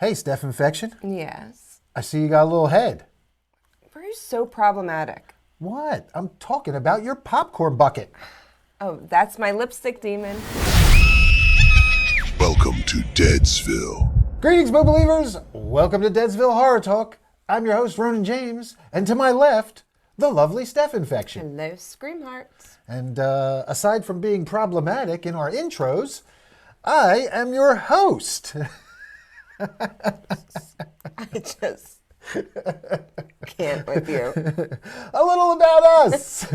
Hey, Steph Infection. Yes. I see you got a little head. Why are you so problematic? What? I'm talking about your popcorn bucket. Oh, that's my lipstick demon. Welcome to Deadsville. Greetings, Boo Believers. Welcome to Deadsville Horror Talk. I'm your host, Ronin James. And to my left, the lovely Steph Infection. Hello, Scream Hearts. And aside from being problematic in our intros, I am your host. I just can't with you. A little about us.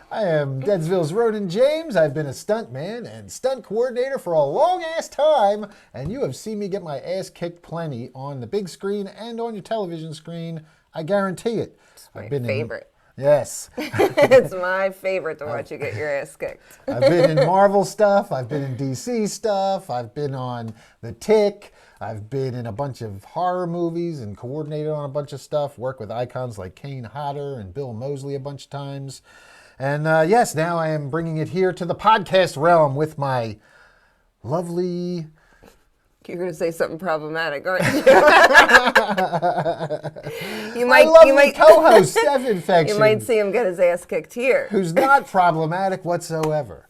I am Deadsville's Ronin James. I've been a stunt man and stunt coordinator for a long-ass time, and you have seen me get my ass kicked plenty on the big screen and on your television screen. I guarantee it. It's my favorite. Yes. It's my favorite to watch you get your ass kicked. I've been in Marvel stuff. I've been in DC stuff. I've been on The Tick. I've been in a bunch of horror movies and coordinated on a bunch of stuff. Worked with icons like Kane Hodder and Bill Moseley a bunch of times. And yes, now I am bringing it here to the podcast realm with my lovely... You're going to say something problematic, aren't you? my lovely co-host, Steph Infection. You might see him get his ass kicked here. Who's not problematic whatsoever.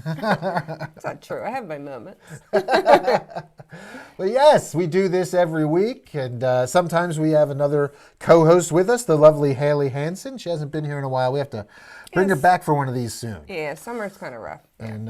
It's not true. I have my moments. But yes, we do this every week, and sometimes we have another co-host with us, the lovely Haley Hansen. She hasn't been here in a while. We have to bring her back for one of these soon. Yeah, summer's kind of rough. And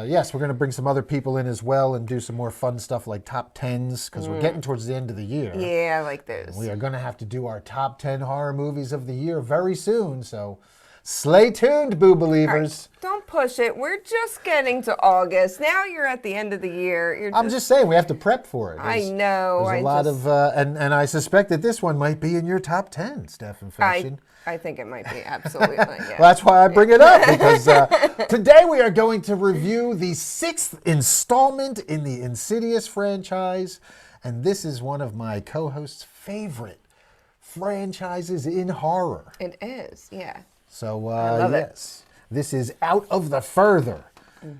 yes, we're going to bring some other people in as well and do some more fun stuff like top 10s, because we're getting towards the end of the year. Yeah, I like those. We are going to have to do our top 10 horror movies of the year very soon, so... Stay tuned, Boo Believers. Right. Don't push it. We're just getting to August. Now you're at the end of the year. I'm just saying, we have to prep for it. I know. There's a lot of, and I suspect that this one might be in your top 10, Steph Infection. I think it might be, absolutely. Yeah. Well, that's why I bring it up, because today we are going to review the 6th installment in the Insidious franchise, and this is one of my co-hosts' favorite franchises in horror. It is, yeah. So, yes, this is Out of the Further.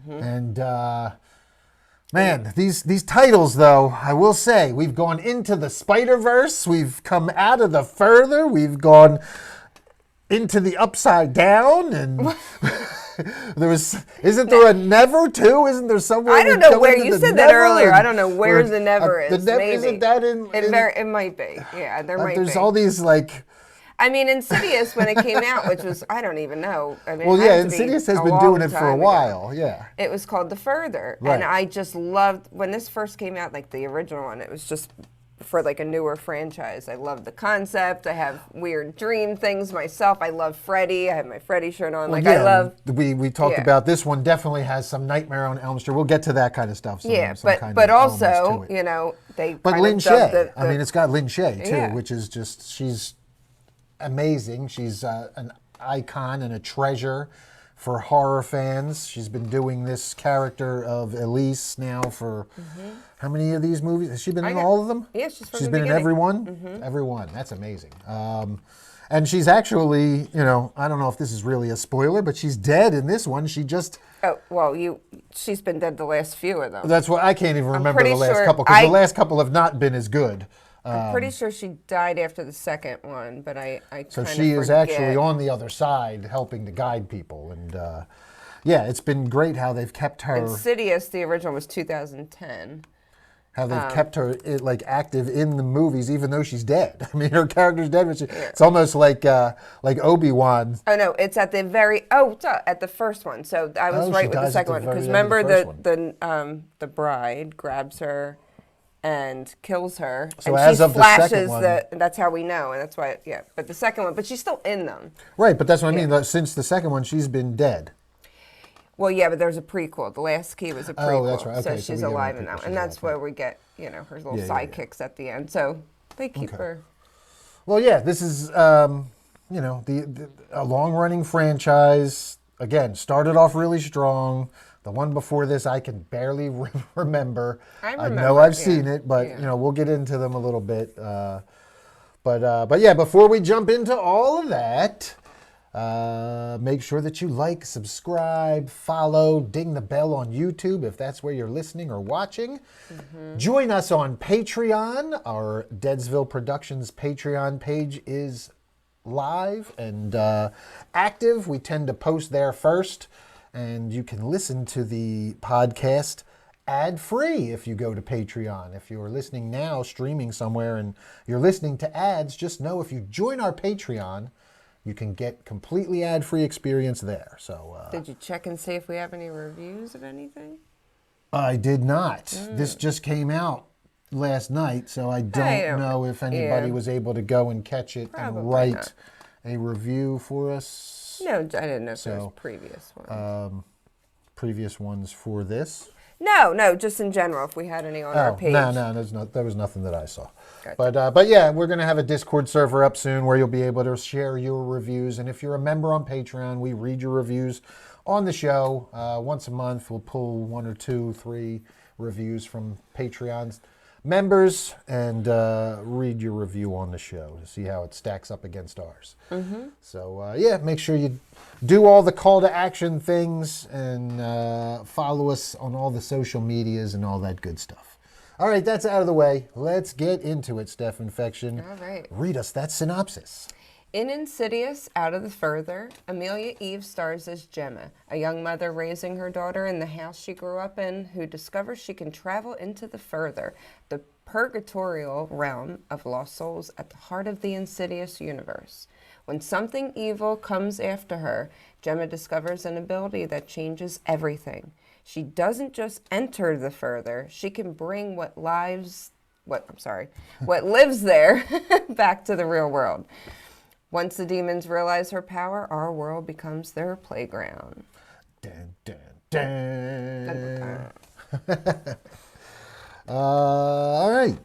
And, man, these titles, though, I will say, we've gone into the Spider-Verse, we've come out of the Further, we've gone into the Upside Down, and isn't there a Never, too? Isn't there somewhere? I don't know where, you said that earlier, I don't know where the Never is, maybe. Isn't that it might be, yeah, there might be. There's all these, like... I mean, Insidious, when it came out, which was, I don't even know. I mean, well, yeah, Insidious has been doing it for a while, yeah. It was called The Further. Right. And I just loved, when this first came out, like the original one, it was just for like a newer franchise. I loved the concept. I have weird dream things myself. I love Freddy. I have my Freddy shirt on. Well, I love... We talked about this one definitely has some Nightmare on Elm Street. We'll get to that kind of stuff. But also, you know, they But Lin Shaye. I mean, it's got Lin Shaye, too, which is just, she's... amazing. She's an icon and a treasure for horror fans. She's been doing this character of Elise now for how many of these movies? Has she been in all of them? Yeah, she's been in every one? Every one. That's amazing. And she's actually, you know, I don't know if this is really a spoiler, but she's dead in this one. She just... Oh, well, she's been dead the last few of them. That's what I can't even remember the last couple, because the last couple have not been as good. I'm pretty sure she died after the second one, but I so she is actually on the other side helping to guide people. And yeah, it's been great how they've kept her... Insidious, the original was 2010. How they've kept her like active in the movies, even though she's dead. I mean, her character's dead, but it's almost like Obi-Wan. Oh no, it's at the at the first one. So I was right with the second one, because remember the bride grabs her and kills her, so and as she of flashes the second one, that's how we know, and that's why, but the second one, but she's still in them. Right, but that's what I mean, since the second one, she's been dead. Well, yeah, but there's a prequel. The Last Key was a prequel, oh, that's right. Okay, so she's alive in that one, and that's where we get, you know, her little sidekicks at the end, so they keep her. Well, yeah, this is, you know, a long-running franchise, again, started off really strong. The one before this, I can barely remember. I know I've seen it, but you know, we'll get into them a little bit. But yeah, before we jump into all of that, Make sure that you like, subscribe, follow, ding the bell on YouTube if that's where you're listening or watching. Join us on Patreon. Our Deadsville Productions Patreon page is live and active. We tend to post there first, and you can listen to the podcast ad-free if you go to Patreon. If you're listening now, streaming somewhere, and you're listening to ads, just know if you join our Patreon, you can get completely ad-free experience there. So, Did you check and see if we have any reviews of anything? I did not. This just came out last night, so I don't know if anybody was able to go and catch it and write a review for us. No, I didn't know if there was previous ones. Previous ones for this. No, just in general, if we had any on our page. No, there was nothing that I saw. Gotcha. But yeah, we're going to have a Discord server up soon where you'll be able to share your reviews. And if you're a member on Patreon, we read your reviews on the show. Once a month, we'll pull 1 or 2, 3 reviews from Patreon's members and read your review on the show to see how it stacks up against ours. So yeah, make sure you do all the call to action things and follow us on all the social medias and all that good stuff. All right, that's out of the way. Let's get into it, Steph Infection. All right. Read us that synopsis. In Insidious, Out of the Further, Amelia Eve stars as Gemma, a young mother raising her daughter in the house she grew up in, who discovers she can travel into the Further, the purgatorial realm of lost souls at the heart of the Insidious universe. When something evil comes after her, Gemma discovers an ability that changes everything. She doesn't just enter the Further, she can bring what lives there back to the real world. Once the demons realize her power, our world becomes their playground. Dun, dun, dun. All right.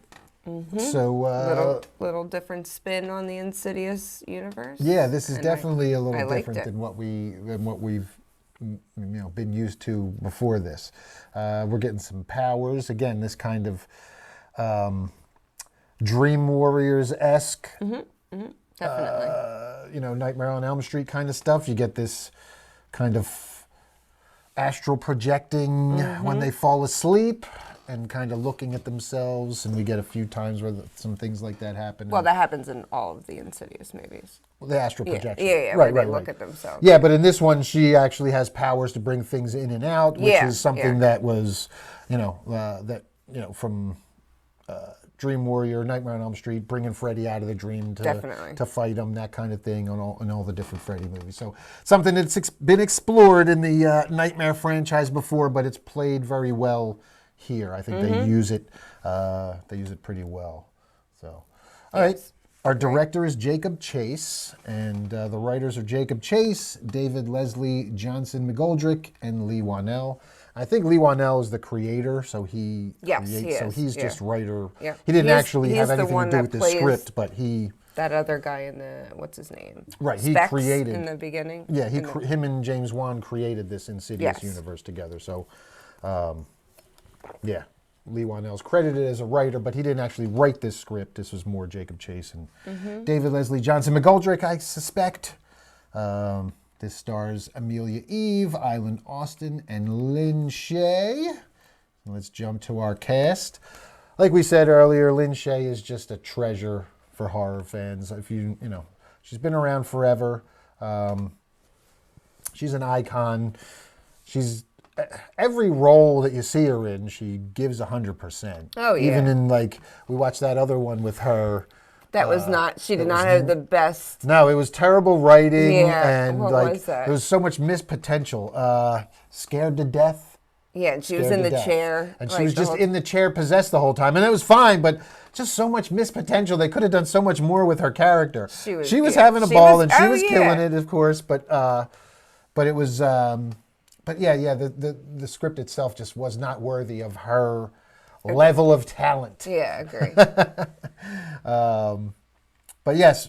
So little different spin on the Insidious universe. Yeah, this is definitely a little I different than what we've been used to before this. We're getting some powers again. This kind of Dream Warriors-esque. Definitely. Nightmare on Elm Street kind of stuff. You get this kind of astral projecting when they fall asleep and kind of looking at themselves. And we get a few times where some things like that happen. Well, that happens in all of the Insidious movies. The astral projection. Yeah, right, where they look at themselves. Yeah, but in this one, she actually has powers to bring things in and out, which is something that was, from Dream Warrior, Nightmare on Elm Street, bringing Freddy out of the dream to fight him, that kind of thing in all the different Freddy movies. So something that's been explored in the Nightmare franchise before, but it's played very well here. I think they use it. They use it pretty well. So, all right. Our director is Jacob Chase, and the writers are Jacob Chase, David Leslie Johnson McGoldrick, and Lee Wanell. I think Lee Wanell is the creator, so he creates. So he's just writer. Yeah. He didn't actually have anything to do with the script, but he. That other guy in the what's his name? Right, Specs he created in the beginning. Yeah, him and James Wan created this Insidious universe together. So, yeah. Lee Wanell's credited as a writer, but he didn't actually write this script. This was more Jacob Chase and David Leslie Johnson McGoldrick, I suspect. This stars Amelia Eve, Island Austin, and Lynn Shay. Let's jump to our cast. Like we said earlier, Lynn Shay is just a treasure for horror fans. If she's been around forever. She's an icon. Every role that you see her in, she gives 100%. Oh, yeah. Even in, we watched that other one with her. That was she did not have the best. No, it was terrible writing. Yeah, and what was that? There was so much missed potential. Scared to Death. Yeah, and she was in the chair. And she was just in the chair possessed the whole time. And it was fine, but just so much missed potential. They could have done so much more with her character. She was having a ball, and she was killing it, of course, but it was... But yeah, the script itself just was not worthy of her level of talent. Yeah, I agree. But yes,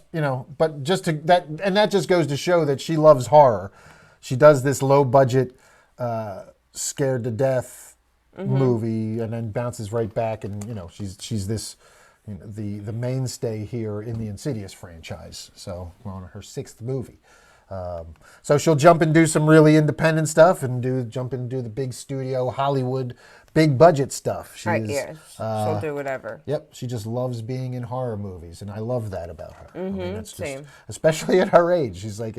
but just that just goes to show that she loves horror. She does this low budget, scared to death movie, and then bounces right back, and she's this the mainstay here in the Insidious franchise. So we're on her 6th movie. So she'll jump and do some really independent stuff and jump and do the big studio Hollywood, big budget stuff. She'll do whatever. Yep, she just loves being in horror movies, and I love that about her. I mean, that's same. just, especially at her age, she's like,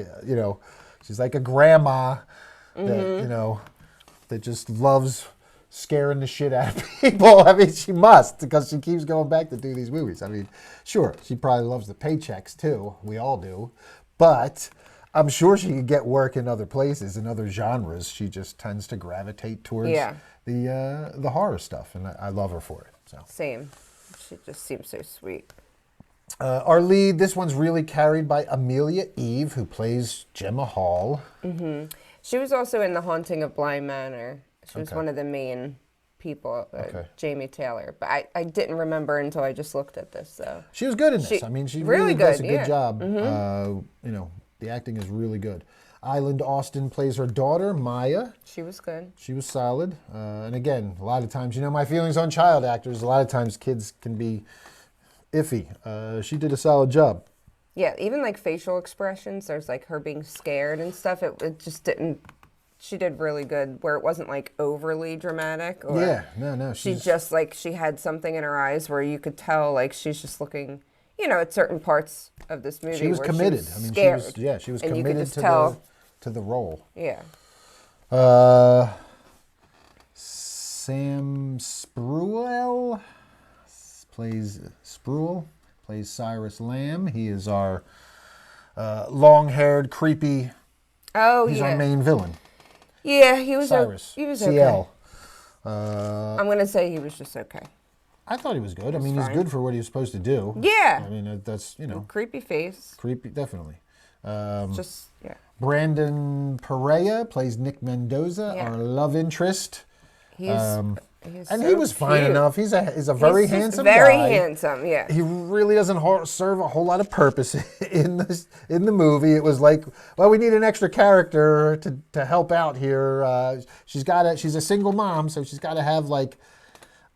she's like a grandma that that just loves scaring the shit out of people. I mean, she must, because she keeps going back to do these movies. I mean, sure, she probably loves the paychecks too. We all do, but I'm sure she could get work in other places, in other genres. She just tends to gravitate towards the horror stuff, and I love her for it. So. Same. She just seems so sweet. Our lead, this one's really carried by Amelia Eve, who plays Gemma Hall. Mm-hmm. She was also in The Haunting of Bly Manor. She was one of the main people, Jamie Taylor. But I didn't remember until I just looked at this. So she was good in this. I mean, she really does a good job. Mm-hmm. The acting is really good. Island Austin plays her daughter, Maya. She was good. She was solid. And again, a lot of times, my feelings on child actors, a lot of times kids can be iffy. She did a solid job. Yeah, even like facial expressions, there's like her being scared and stuff. It just didn't, she did really good where it wasn't like overly dramatic. Or no. She just like, she had something in her eyes where you could tell like she's just looking, at certain parts of this movie. She was committed. She was scared, she was and committed to the role. Yeah. Sam Spruill plays Cyrus Lamb. He is our long-haired, creepy. He's our main villain. Yeah, he was. Cyrus. He was CL. okay. I'm gonna say he was just okay. I thought he was good. He's good for what he was supposed to do. Yeah. I mean, that's creepy face. Creepy, definitely. Yeah. Brandon Perea plays Nick Mendoza, our love interest. He was fine enough. He's a very handsome guy. Very handsome, yeah. He really doesn't serve a whole lot of purpose in the movie. It was like, well, we need an extra character to help out here. She's a single mom, so she's got to have like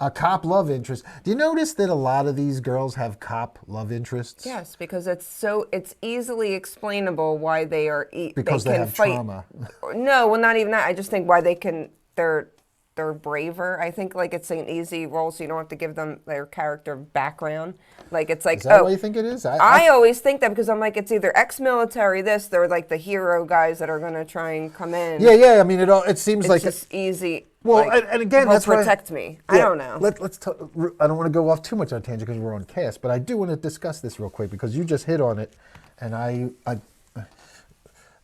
a cop love interest. Do you notice that a lot of these girls have cop love interests? Yes, because it's easily explainable why they are because they have fight. trauma. No, well, not even that. I just think why they're braver. I think like it's an easy role, so you don't have to give them their character background. Like it's like, is that what you think it is? I always think that because I'm like, it's either ex-military. They're like the hero guys that are gonna try and come in. Yeah. I mean, it seems like it's just easy. Well, and again, that's protect me. Yeah, I don't know. Let's talk. I don't want to go off too much on tangent because we're on cast, but I do want to discuss this real quick because you just hit on it, and I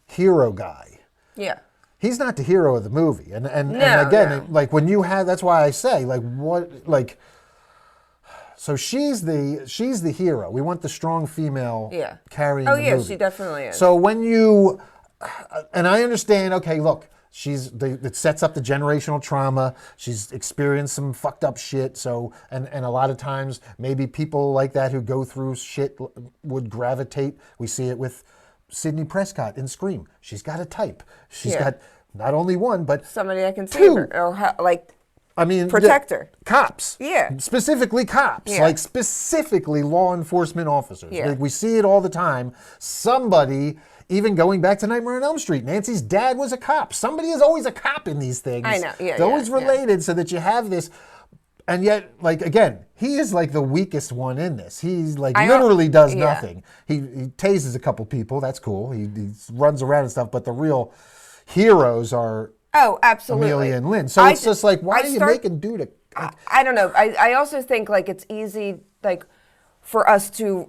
hero guy. Yeah. He's not the hero of the movie, and again, like when you have, that's why I say, like what, like. So she's the hero. We want the strong female carrying the movie. She definitely is. So when you, and I understand. Okay, look. It sets up the generational trauma. She's experienced some fucked up shit. So, and a lot of times, maybe people like that who go through shit would gravitate. We see it with Sidney Prescott in Scream. She's got a type. She's got not only one, but somebody that can save her or protect her. Cops. Yeah. Specifically cops. Yeah. Like specifically law enforcement officers. Yeah. Like we see it all the time. Somebody. Even going back to Nightmare on Elm Street, Nancy's dad was a cop. Somebody is always a cop in these things. I know, yeah. It's always related so that you have this. And yet, like, again, he is like the weakest one in this. He's like literally does nothing. He tases a couple people. That's cool. He runs around and stuff. But the real heroes are absolutely. Amelia and Lynn. So it's just like, why are you making dude a... I don't know. I also think like it's easy like for us to...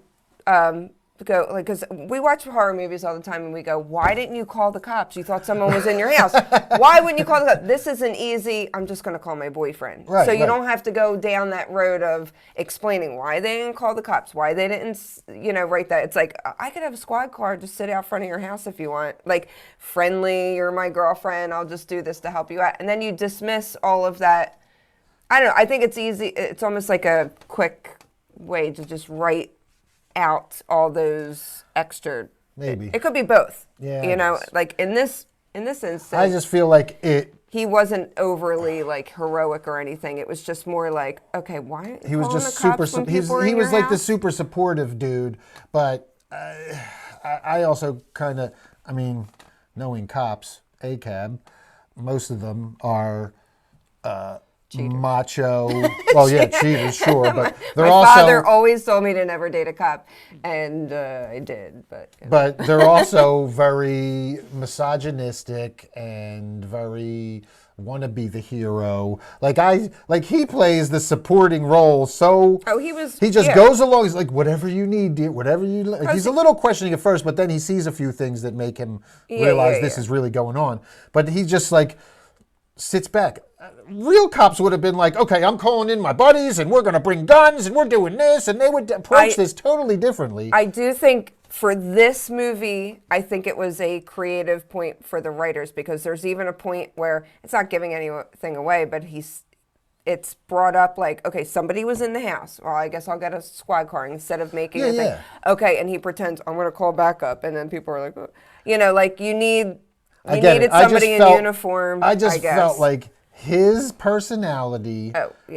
go like because we watch horror movies all the time and we go, why didn't you call the cops? You thought someone was in your house. Why wouldn't you call the cops? This is an easy, I'm just going to call my boyfriend. Right, so you don't have to go down that road of explaining why they didn't call the cops, why they didn't, write that. It's like, I could have a squad car just sit out front of your house if you want. Like, friendly, you're my girlfriend, I'll just do this to help you out. And then you dismiss all of that. I don't know. I think it's easy. It's almost like a quick way to just write out all those extra. Maybe it could be both. Yeah, like in this instance, I just feel like he wasn't overly like heroic or anything. It was just more like, okay, why he was just super. He was like the super supportive dude, but I also kind of I mean, knowing cops, ACAB, most of them are macho. Well, yeah, cheaters, sure, but they're My also. father always told me to never date a cop, and I did, but. But they're also very misogynistic and very want to be the hero. Like he plays the supporting role. So he just goes along. He's like, whatever you need, dear, whatever you. Like, he's a little questioning at first, but then he sees a few things that make him realize this is really going on. But he just like sits back. Real cops would have been like, okay, I'm calling in my buddies and we're going to bring guns and we're doing this. And they would approach this totally differently. I do think for this movie, I think it was a creative point for the writers because there's even a point where it's not giving anything away, but it's brought up like, okay, somebody was in the house. Well, I guess I'll get a squad car instead of making a thing. Okay, and he pretends, I'm going to call backup. And then people are like, oh. Like you needed somebody in uniform. I just felt like his personality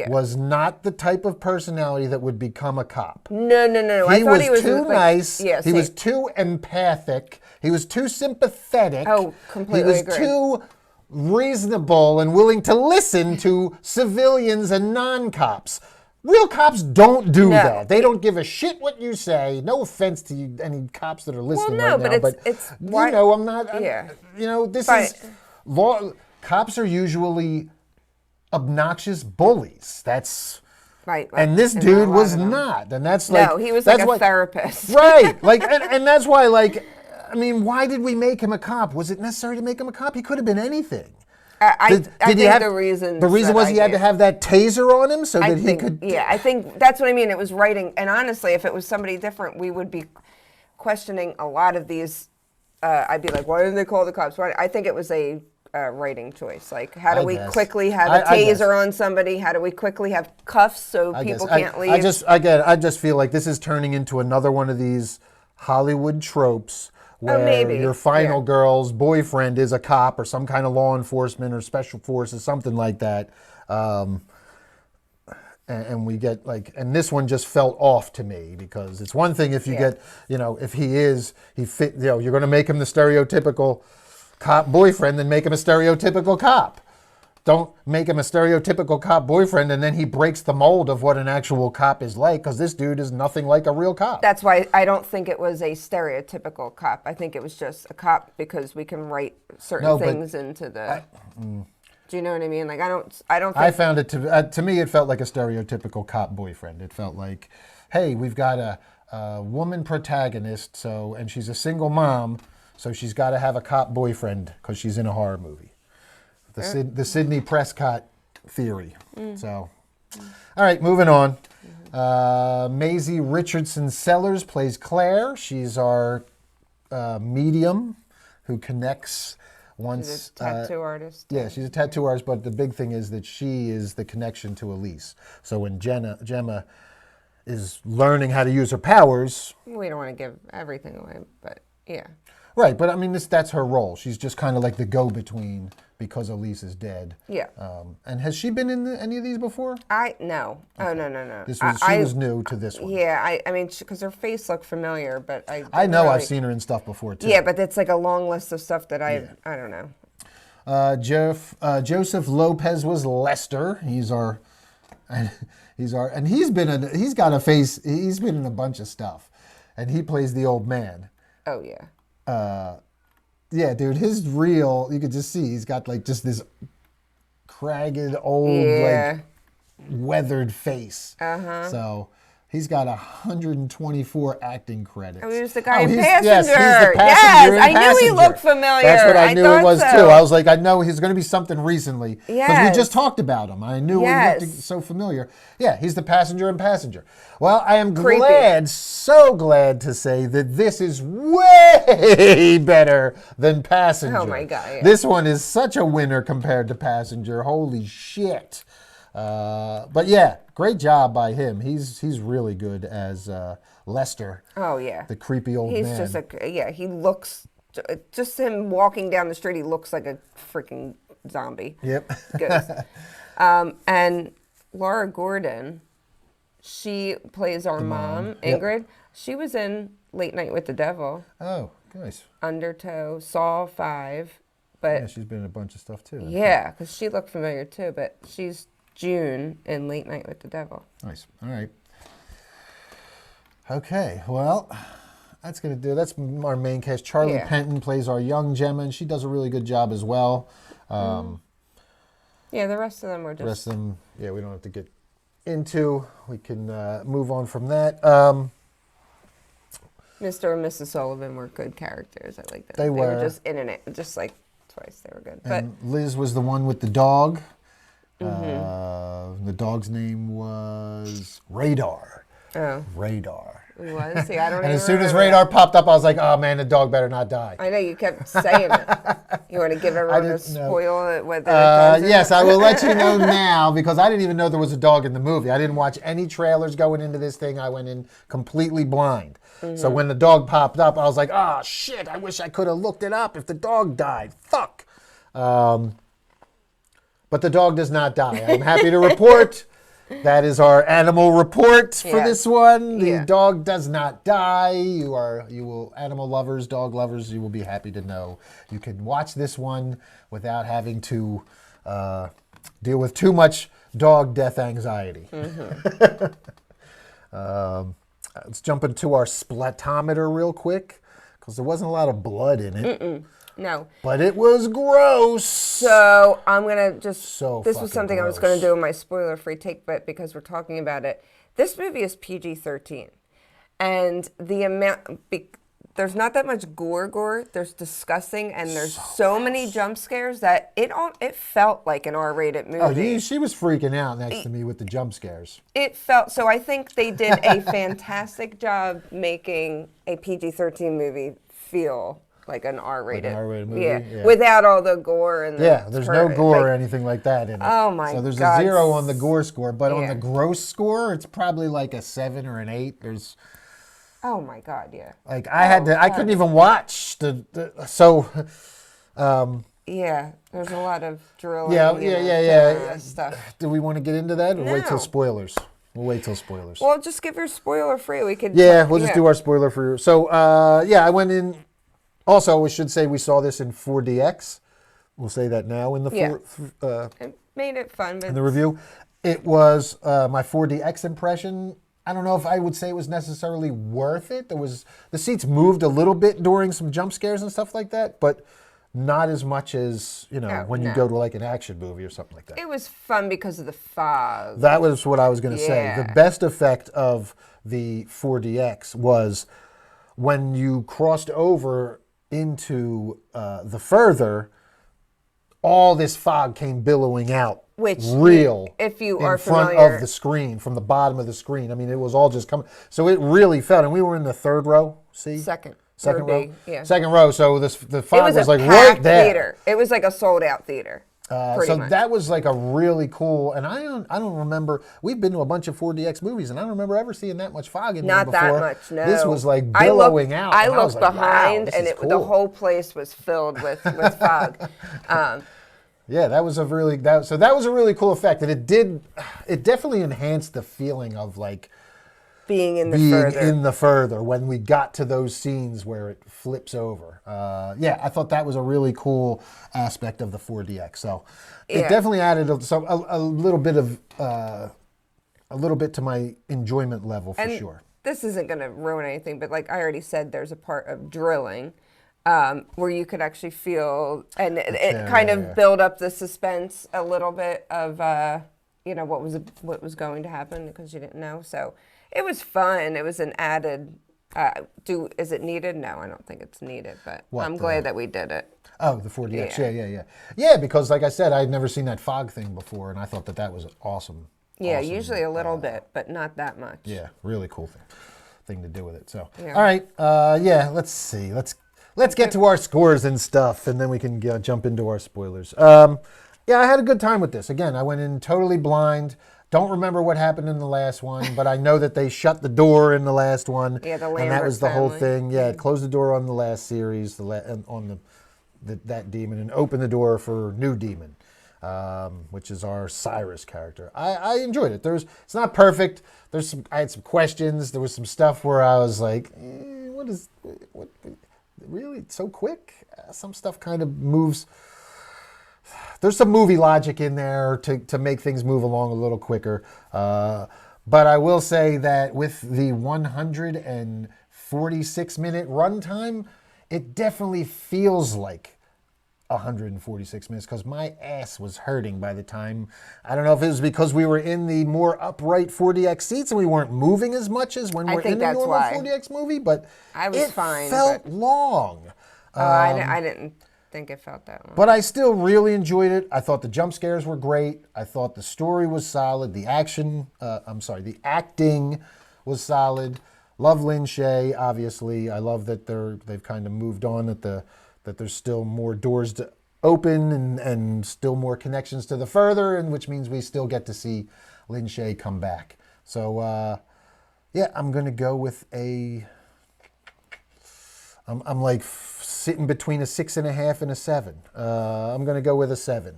was not the type of personality that would become a cop. No. He was too nice. He was too empathic. He was too sympathetic. Oh, completely agree. He was too reasonable and willing to listen to civilians and non-cops. Real cops don't do that. They don't give a shit what you say. No offense to you, any cops that are listening right now, but it's I'm not. This is law. Cops are usually obnoxious bullies. That's right. And this dude was not, and that's like he was like a therapist, right? Like, and that's why, like, I mean, why did we make him a cop? Was it necessary to make him a cop? He could have been anything. I think the reason was he had to have that taser on him so that he could. Yeah, I think that's what I mean. It was writing, and honestly, if it was somebody different, we would be questioning a lot of these. I'd be like, why didn't they call the cops? I think it was a writing choice. Like, how do we quickly have a taser on somebody? How do we quickly have cuffs so people can't leave? I just feel like this is turning into another one of these Hollywood tropes where your final girl's boyfriend is a cop or some kind of law enforcement or special forces, something like that. And we get and this one just felt off to me because it's one thing if you get, if he fit, you're going to make him the stereotypical cop boyfriend, then make him a stereotypical cop. Don't make him a stereotypical cop boyfriend and then he breaks the mold of what an actual cop is like because this dude is nothing like a real cop. That's why I don't think it was a stereotypical cop. I think it was just a cop because we can write certain things into the... Do you know what I mean? Like, I don't think... I found it to me, it felt like a stereotypical cop boyfriend. It felt like, hey, we've got a woman protagonist, and she's a single mom, so she's got to have a cop boyfriend because she's in a horror movie. The Sidney Prescott theory. So, all right, moving on. Maisie Richardson Sellers plays Claire. She's our medium who connects once. She's a tattoo artist. Yeah, she's a tattoo artist, but the big thing is that she is the connection to Elise. So when Gemma is learning how to use her powers... We don't want to give everything away, but yeah. Right, but I mean, that's her role. She's just kind of like the go-between because Elise is dead. Yeah. And has she been in any of these before? No. Okay. Oh, no. She was new to this one. Yeah, I mean, because her face looked familiar, but I know I've seen her in stuff before, too. Yeah, but it's like a long list of stuff that I don't know. Joseph Lopez was Lester. He's been in a bunch of stuff. And he plays the old man. Oh, yeah. Yeah, dude, you could just see he's got just this cragged, old, weathered face. So he's got 124 acting credits. Oh, he was the guy in Passenger. Yes, he's the passenger yes, I Passenger. knew he looked familiar. That's what I knew it was so. too. I was like, I know he's going to be something recently. Because we just talked about him. I knew he looked so familiar. Yeah, he's the passenger in Passenger. Well, I am so glad to say that this is way better than Passenger. Oh my God. Yeah. This one is such a winner compared to Passenger. Holy shit. But yeah, great job by him. He's really good as Lester. Oh yeah, the creepy old man. He's just he looks, just him walking down the street, he looks like a freaking zombie. Yep. Good. And Laura Gordon, She plays our mom, Yep. Ingrid. She was in Late Night with the Devil, Oh, nice. Undertow, Saw 5. But Yeah, she's been in a bunch of stuff too. Then. yeah, because she looked familiar too. But she's June in Late Night with the Devil. Nice. All right. Okay. Well, that's gonna do. That's our main cast. Charlie Yeah. Penton plays our young Gemma, and she does a really good job as well. Yeah, the rest of them were The just. rest of them, yeah, we don't have to get into. We can move on from that. Mr. and Mrs. Sullivan were good characters. I like that. They were. just in and out, just like twice. They were good. But And Liz was the one with the dog. The dog's name was Radar. oh, Radar. it was. See, I don't. And even as soon as remember Radar that. popped up, I was like, oh man, the dog better not die. I know you kept saying it. You want to give everyone a didn't know. spoil it whether it does or Yes, not? I will let you know now because I didn't even know there was a dog in the movie. I didn't watch any trailers going into this thing. I went in completely blind. So when the dog popped up, I was like, oh shit, I wish I could have looked it up if the dog died. Fuck. But the dog does not die. I'm happy to report that is our animal report for Yeah. this one. The Yeah. dog does not die. You will animal lovers, dog lovers, you will be happy to know you can watch this one without having to deal with too much dog death anxiety. Let's jump into our splatometer real quick because there wasn't a lot of blood in it, No. but it was gross. So I'm gonna just. So this fucking was something I was gross. gonna do in my spoiler-free take, but because we're talking about it, this movie is PG-13, and the amount. There's not that much gore. There's disgusting, and there's so many jump scares that it felt like an R-rated movie. Oh, she was freaking out next to me with the jump scares. It felt so. I think they did a fantastic job making a PG-13 movie feel like an R-rated, R-rated movie, yeah, yeah. without all the gore and the Yeah, there's no hurt, gore like- or anything like that in it. Oh my So there's God. a 0 on the gore score, but on Yeah. the gross score, it's probably like a 7 or an 8. There's Oh my God, yeah. like I couldn't even watch so. Yeah, there's a lot of drilling. Yeah, and stuff. Do we want to get into that or wait till No. spoilers? We'll wait till spoilers. Well, just give your spoiler free. We could. Yeah, we'll just do our spoiler for. So, I went in. Also, we should say we saw this in 4DX. We'll say that now in the Yeah. in It made it fun, but the review. It was my 4DX impression. I don't know if I would say it was necessarily worth it. The seats moved a little bit during some jump scares and stuff like that, but not as much as when you no. go to like an action movie or something like that. it was fun because of the fog. That was what I was going to say. Yeah. The best effect of the 4DX was when you crossed over into the further, all this fog came billowing out. Which, real if you in are front familiar- of the screen, from the bottom of the screen. I mean, it was all just coming. So it really felt, and we were in the third row, see? Second Second row? B, yeah. Second row, so the It fog was was a like packed right there. theater. It was like a sold out theater. Pretty So much. that was like a really cool, and I don't remember. We've been to a bunch of 4DX movies, and I don't remember ever seeing that much fog in Not there before. that much, no. This was like I billowing looked, out. I and looked was like, wow, behind, this and is the cool. whole place was filled with fog. Yeah, that was a really cool effect, and it definitely enhanced the feeling of like Being in the being further. in the further when we got to those scenes where it flips over. I thought that was a really cool aspect of the 4DX. So it Yeah. definitely added a little bit to my enjoyment level for And sure. this isn't going to ruin anything, but like I already said, there's a part of drilling where you could actually feel, and it kind of build up the suspense a little bit of, what was going to happen because you didn't know. So it was fun. It was an added. Is it needed? No, I don't think it's needed, but I'm glad that we did it. Oh, the 4DX. Yeah, because like I said, I had never seen that fog thing before, and I thought that was awesome. Yeah, awesome, usually a little bit, but not that much. Yeah, really cool thing to do with it. So, Yeah. all right, let's see. Let's get to our scores and stuff, and then we can jump into our spoilers. I had a good time with this. Again, I went in totally blind. Don't remember what happened in the last one, but I know that they shut the door in the last one. Yeah, the and that Lambert was the whole family. thing. Yeah, it closed the door on the last series, on that demon, and opened the door for new demon. which is our Cyrus character. I enjoyed it. It's not perfect. I had some questions. There was some stuff where I was like, what really so quick? Some stuff kind of moves. There's some movie logic in there to make things move along a little quicker. But I will say that with the 146-minute runtime, it definitely feels like 146 minutes because my ass was hurting by the time. I don't know if it was because we were in the more upright 4DX seats and we weren't moving as much as when we're in a normal 4DX movie, but I was fine. It felt long. I didn't think it felt that long. But I still really enjoyed it. I thought the jump scares were great. I thought the story was solid. The acting was solid. Love Lin Shaye, obviously. I love that they've kind of moved on, that there's still more doors to open and still more connections to the further, and which means we still get to see Lin Shaye come back. So, I'm going to go with I'm like sitting between a 6.5 and a 7. I'm going to go with a 7.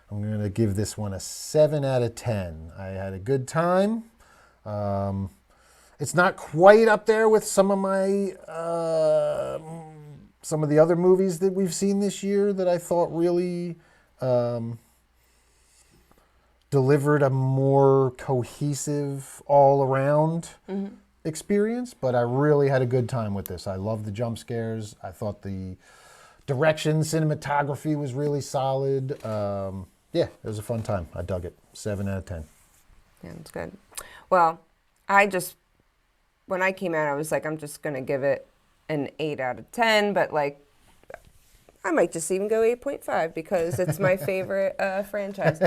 I'm going to give this one a 7 out of 10. I had a good time. It's not quite up there with some of the other movies that we've seen this year that I thought really delivered a more cohesive all-around experience, but I really had a good time with this. I loved the jump scares. I thought the direction, cinematography was really solid. It was a fun time. I dug it. 7 out of 10. Yeah, it's good. Well, when I came out, I was like, I'm just going to give it an 8 out of 10, but like, I might just even go 8.5 because it's my favorite franchise.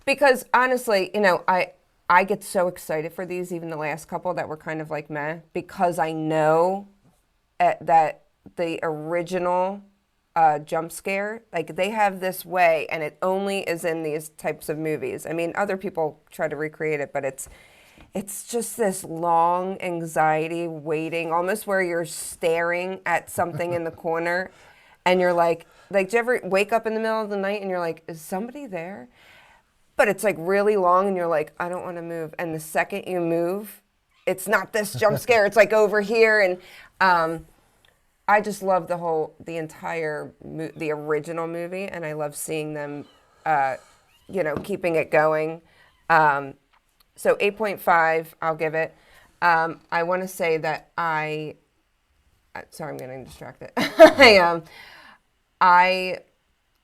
Because honestly, I get so excited for these, even the last couple that were kind of like meh, because I know that the original jump scare, like they have this way, and it only is in these types of movies. I mean, other people try to recreate it, but it's just this long anxiety waiting, almost where you're staring at something in the corner, and you're like, do you ever wake up in the middle of the night and you're like, is somebody there? But it's like really long and you're like, I don't want to move. And the second you move, it's not this jump scare. It's like over here. And I just love the original movie. And I love seeing them, keeping it going. So 8.5, I'll give it. I want to say that sorry, I'm getting distracted. I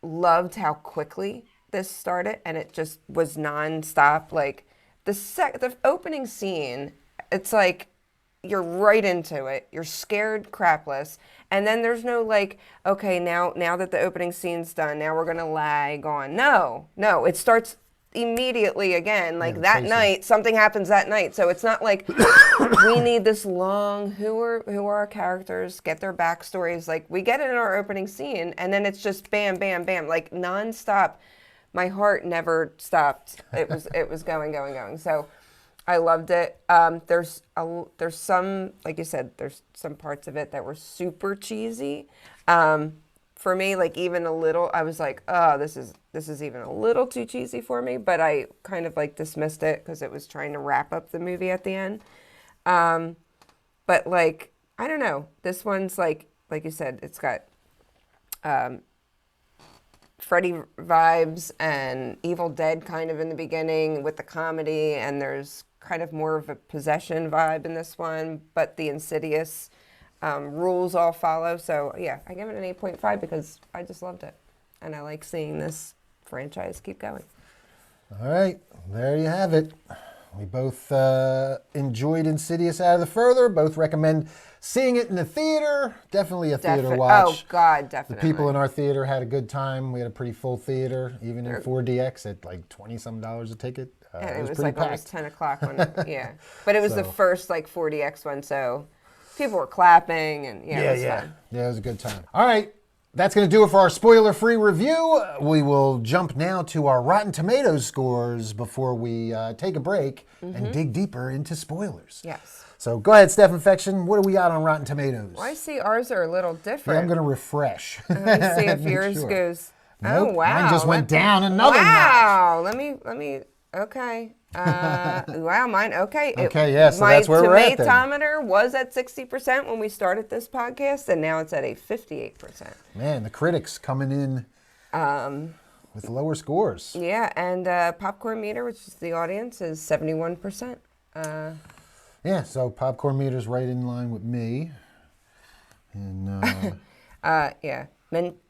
loved how quickly this started, and it just was nonstop. Like the opening scene, it's like you're right into it. You're scared crapless, and then there's no like, okay, now that the opening scene's done, now we're gonna lag on. No, it starts immediately again. Like that night, something happens that night. So it's not like we need this long. Who are our characters? Get their backstories. Like we get it in our opening scene, and then it's just bam, bam, bam, like nonstop. My heart never stopped. It was going. So I loved it. There's some, like you said, there's some parts of it that were super cheesy. For me, like even a little, I was like, oh, this is even a little too cheesy for me. But I kind of like dismissed it because it was trying to wrap up the movie at the end. But like, I don't know. This one's like you said, it's got Freddy vibes and Evil Dead kind of in the beginning with the comedy, and there's kind of more of a possession vibe in this one, but the Insidious rules all follow. So yeah, I give it an 8.5 because I just loved it, and I like seeing this franchise keep going. All right, there you have it. We both enjoyed Insidious Out of the Further, both recommend seeing it in the theater. Definitely a theater watch. Oh, God, definitely. The people in our theater had a good time. We had a pretty full theater, even in 4DX at like $20-some a ticket. And it was pretty like packed. almost 10 o'clock. Yeah. But it was the first like 4DX one, so people were clapping, and it was fun. Yeah, it was a good time. All right. That's going to do it for our spoiler-free review. We will jump now to our Rotten Tomatoes scores before we take a break and dig deeper into spoilers. Yes. So go ahead, Steph Infection. What do we got on Rotten Tomatoes? Well, I see ours are a little different. Yeah, I'm going to refresh. Let me see if yours goes Oh, Nope, wow. mine just went down another notch. Wow. Let me, okay. Wow, mine, okay. Okay, yeah, so that's where we're at then. My tomatometer was at 60% when we started this podcast, and now it's at a 58%. Man, the critics coming in with lower scores. Yeah, and popcorn meter, which is the audience, is 71%. Yeah, so popcorn meter's right in line with me. And Yeah.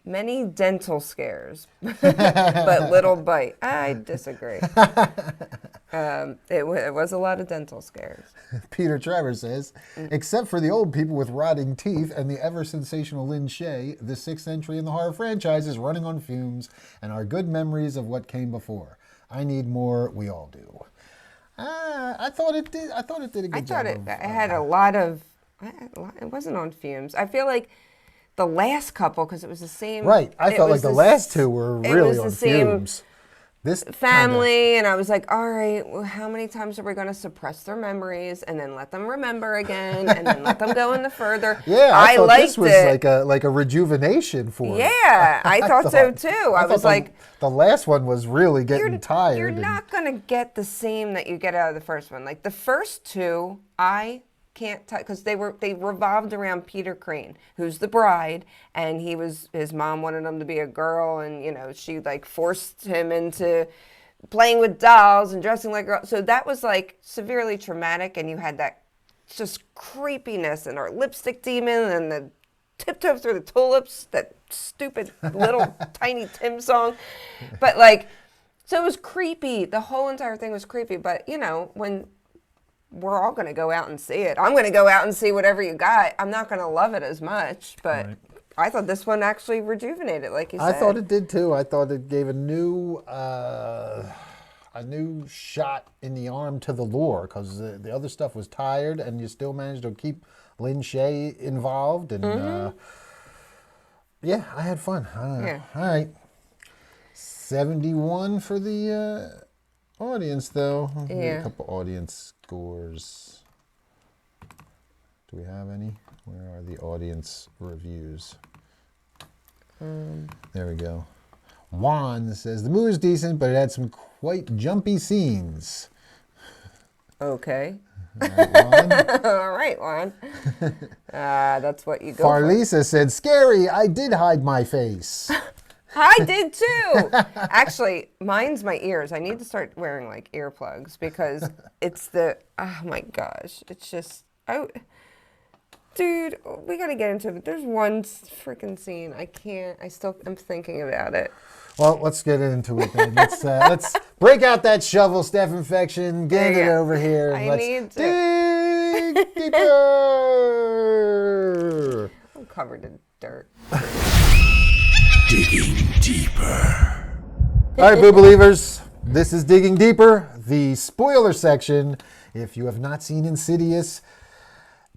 Many dental scares, but little bite. I disagree. It was a lot of dental scares. Peter Trevor says, except for the old people with rotting teeth and the ever-sensational Lin Shaye, the sixth entry in the horror franchise is running on fumes and are good memories of what came before. I need more, we all do. I thought it did a good job. It had a lot of, it wasn't on fumes. I feel like the last couple, because it was the same. Right, I felt like the last two were really on fumes. This family, and I was like, all right, well, how many times are we going to suppress their memories and then let them remember again and then let them go in the further? Yeah, I thought this was like a rejuvenation for it. Yeah, I thought so too. I was like, the last one was really getting tired. You're not going to get the same that you get out of the first one. Like the first two, I can't touch, because they revolved around Peter Crane, who's the bride, and his mom wanted him to be a girl, and she like forced him into playing with dolls and dressing like a girl. So that was like severely traumatic, and you had that just creepiness and our lipstick demon and the tiptoe through the tulips, that stupid little tiny Tim song. But like, so it was creepy. The whole entire thing was creepy. But when we're all going to go out and see it. I'm going to go out and see whatever you got. I'm not going to love it as much, but right. I thought this one actually rejuvenated, like you said. I thought it did too. I thought it gave a new shot in the arm to the lore, because the other stuff was tired, and you still managed to keep Lin Shaye involved. And yeah, I had fun. Yeah. All right. 71 for the audience, though. Yeah. A couple audience scores. Do we have any? Where are the audience reviews? There we go. Juan says, the movie was decent, but it had some quite jumpy scenes. Okay. All right, Juan. All right, Juan. That's what you go Farlisa said, scary, I did hide my face. I did too. Actually, mine's my ears. I need to start wearing like earplugs, because it's oh my gosh. It's just, dude, we got to get into it. There's one freaking scene. I'm thinking about it. Well, let's get into it then. Let's break out that shovel, Steph Infection. Get it over here. I need to. Dig deeper. I'm covered in dirt. Digging deeper. All right, Boo Believers, this is Digging Deeper, the spoiler section. If you have not seen Insidious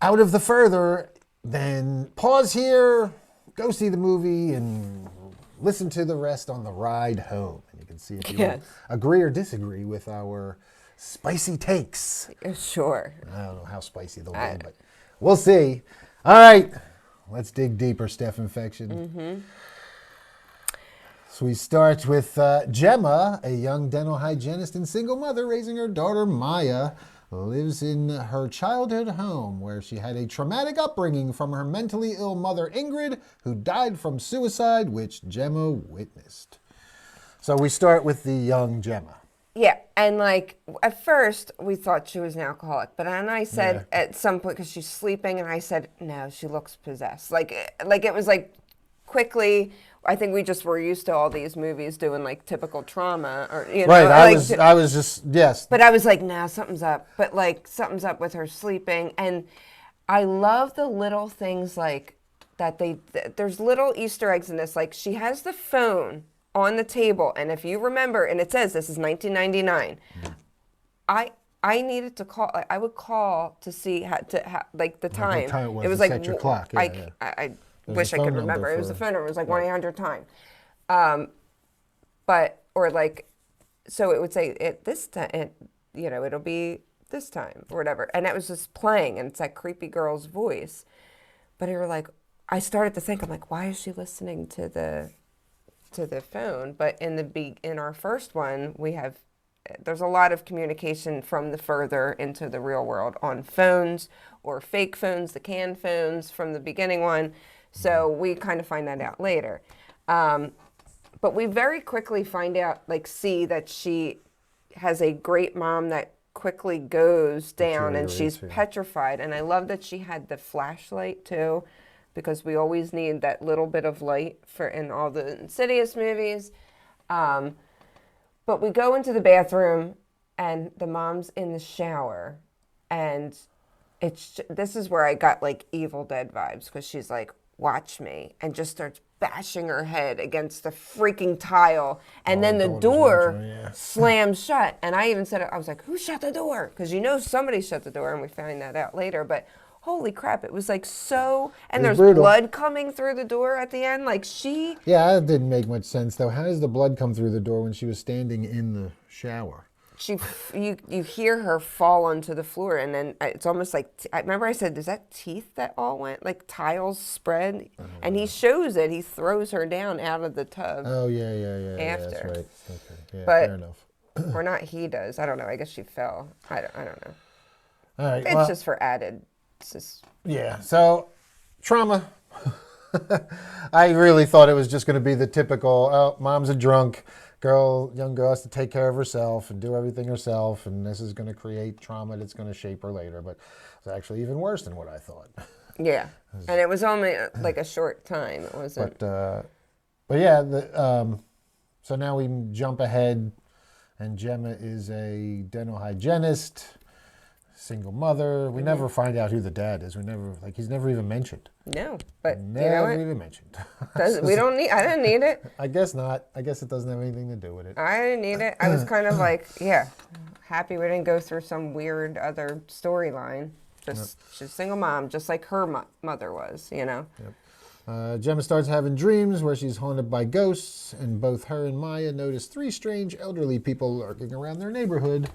out of the further, then pause here, go see the movie, and listen to the rest on the ride home. And you can see if you agree or disagree with our spicy takes. Sure. I don't know how spicy they'll be, but we'll see. All right, let's dig deeper, Steph Infection. Mm-hmm. So we start with Gemma, a young dental hygienist and single mother raising her daughter Maya, lives in her childhood home where she had a traumatic upbringing from her mentally ill mother Ingrid, who died from suicide, which Gemma witnessed. So we start with the young Gemma. Yeah, and like at first we thought she was an alcoholic, but then I said at some point, because she's sleeping, and I said, no, she looks possessed. Like it was like quickly. I think we just were used to all these movies doing like typical trauma, or right. I was just yes. But I was like, nah, something's up. But like something's up with her sleeping, and I love the little things like that. There's little Easter eggs in this. Like she has the phone on the table, and if you remember, and it says this is 1999. I needed to call. Like, I would call to see like the time. What time it was like set your clock. Yeah, I wish I could remember. It was the phone number. It was like 1-800-TIME. Or like, so it would say this time. It'll be this time or whatever. And it was just playing, and it's that creepy girl's voice. But I started to think, I'm like, why is she listening to to the phone. But in our first one, there's a lot of communication from the further into the real world on phones or fake phones, the canned phones from the beginning one. So we kind of find that out later. But we very quickly find out, see that she has a great mom that quickly goes down and she's petrified. And I love that she had the flashlight too, because we always need that little bit of light in all the Insidious movies. But we go into the bathroom and the mom's in the shower, and this is where I got Evil Dead vibes, because she's like, watch me, and just starts bashing her head against the freaking tile, and then the door slams shut. And I even said, I was like, who shut the door? Because somebody shut the door, and we found that out later. But holy crap, it was and there's brutal blood coming through the door at the end. Yeah, that didn't make much sense, though. How does the blood come through the door when she was standing in the shower? You hear her fall onto the floor, and then it's almost I remember I said, is that teeth that all went, tiles spread? And he shows it. He throws her down out of the tub. Oh, yeah. After. Yeah, that's right. Okay, yeah, but, fair enough. Or not he does. I don't know. I guess she fell. I don't know. All right. It's just for added. Yeah, so trauma. I really thought it was just going to be the typical, mom's a drunk, young girl has to take care of herself and do everything herself, and this is going to create trauma that's going to shape her later. But it's actually even worse than what I thought. Yeah, and it was only a short time. It wasn't. But yeah, so now we jump ahead, and Gemma is a dental hygienist. Single mother. We never find out who the dad is. He's never even mentioned. No, but never even mentioned. We don't need. I didn't need it. I guess not. I guess it doesn't have anything to do with it. I didn't need it. I was kind of happy we didn't go through some weird other storyline. She's a single mom, just like her mother was. Yep. Gemma starts having dreams where she's haunted by ghosts, and both her and Maya notice 3 strange elderly people lurking around their neighborhood.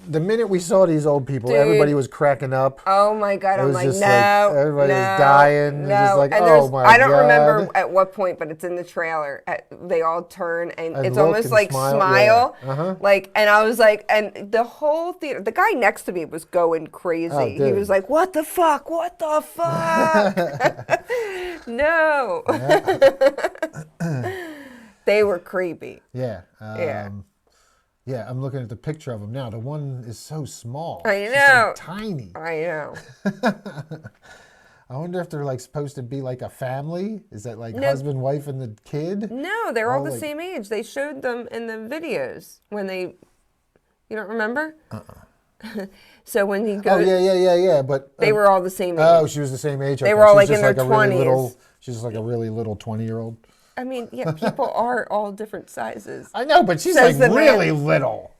The minute we saw these old people, everybody was cracking up. Oh my God! I'm like, no, everybody was dying. No. Just like, and oh my God. I don't remember at what point, but it's in the trailer. They all turn, and it's almost like smile. Yeah. And I was like, and the whole theater, the guy next to me was going crazy. Oh, he was like, "What the fuck? What the fuck?" No. They were creepy. Yeah. Yeah, I'm looking at the picture of them now. The one is so small. I know. She's tiny. I know. I wonder if they're supposed to be a family. Is that husband, wife, and the kid? No, they're all the same age. They showed them in the videos when they. You don't remember? So when he goes. Oh yeah. But they were all the same age. Oh, she was the same age. They were all in their 20s. She's just a really little 20-year-old. I mean, yeah, people are all different sizes. I know, but she's really little.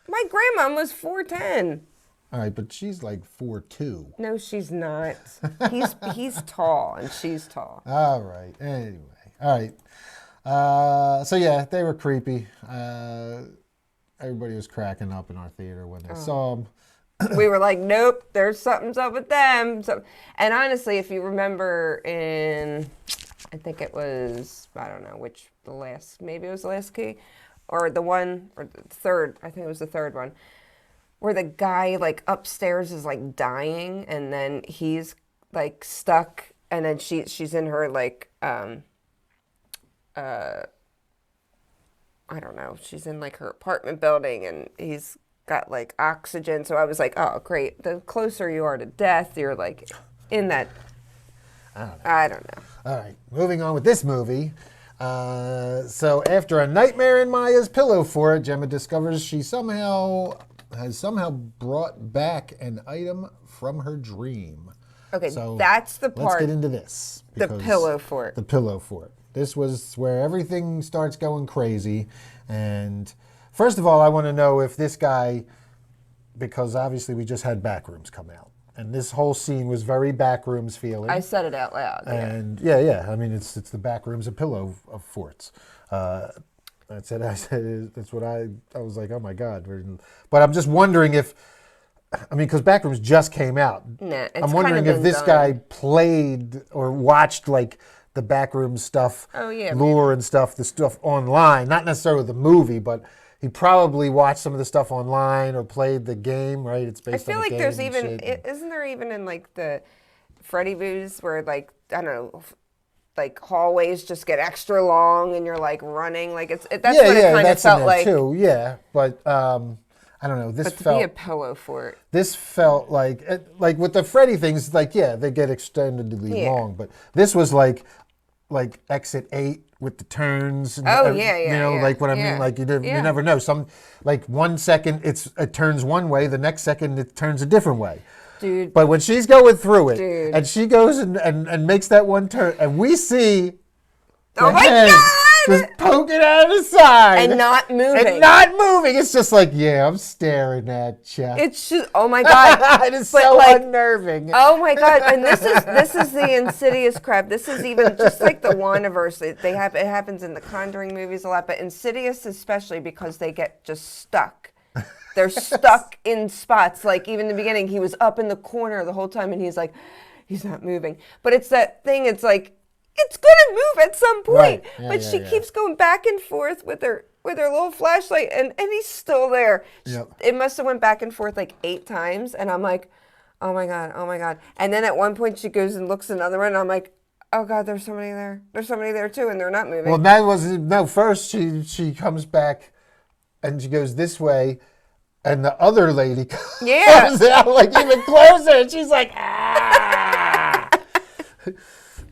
My grandma was 4'10". All right, but she's 4'2". No, she's not. He's tall and she's tall. All right. Anyway, all right. So yeah, they were creepy. Everybody was cracking up in our theater when they saw them. We were like, nope, there's something's up with them. And honestly, if you remember I think it was, I don't know maybe it was the last key, or the third, I think it was the third one, where the guy upstairs is dying, and then he's stuck, and then she's in her I don't know, she's in her apartment building, and he's got oxygen. So I was like, oh great, the closer you are to death, you're in that. I don't know. All right, moving on with this movie. So after a nightmare in Maya's pillow fort, Gemma discovers she has somehow brought back an item from her dream. Okay, so that's the part. Let's get into this. The pillow fort. The pillow fort. This was where everything starts going crazy. And first of all, I want to know if this guy, because obviously we just had Backrooms come out. And this whole scene was very Backrooms feeling. I said it out loud. And yeah. I mean, it's the Backrooms of pillow of forts. That's what I was like, oh my God. But I'm just wondering because Backrooms just came out. Nah, I'm wondering if this guy played or watched the backroom stuff, Oh, yeah, lore and stuff, the stuff online, not necessarily the movie, but he probably watched some of the stuff online or played the game, right? It's I based on feel a like game there's and even, shit. isn't there even in like the Freddy movies where like, I don't know, like hallways just get extra long and you're like running, like that's what it kind of that's in felt there like. too. Yeah, but I don't know. This But to felt be a pillow fort. this felt like with the Freddy things, like they get extendedly Yeah. long, but this was like Exit 8 with the turns. And Oh, yeah, you know, yeah, like what I yeah. mean, like you Yeah. never know. Some like 1 second it turns one way, the next second it turns a different way. Dude. But when she's going through it, Dude. and she goes and makes that one turn, and we see Oh the my head God! just poking out of the side. And not moving. And not moving. It's just like, yeah, I'm staring at you. It's just, oh my God. It is But, so like, unnerving. Oh my God! And this is the Insidious crap. This is even just like the Wandaverse. It happens in the Conjuring movies a lot, but Insidious especially because they get just stuck. They're stuck in spots. Like even in the beginning, he was up in the corner the whole time, and he's like, he's not moving. But it's that thing. It's like it's gonna move at some point. Right. Yeah, but yeah, she yeah. keeps going back and forth with her little flashlight, and he's still there. Yep. It must have went back and forth like 8 times, and I'm like, oh my God, oh my God. And then at one point she goes and looks another one, and I'm like, oh God, there's somebody there. There's somebody there too, and they're not moving. Well, that was no. First, she comes back, and she goes this way, and the other lady comes out like even closer, and she's like, ah.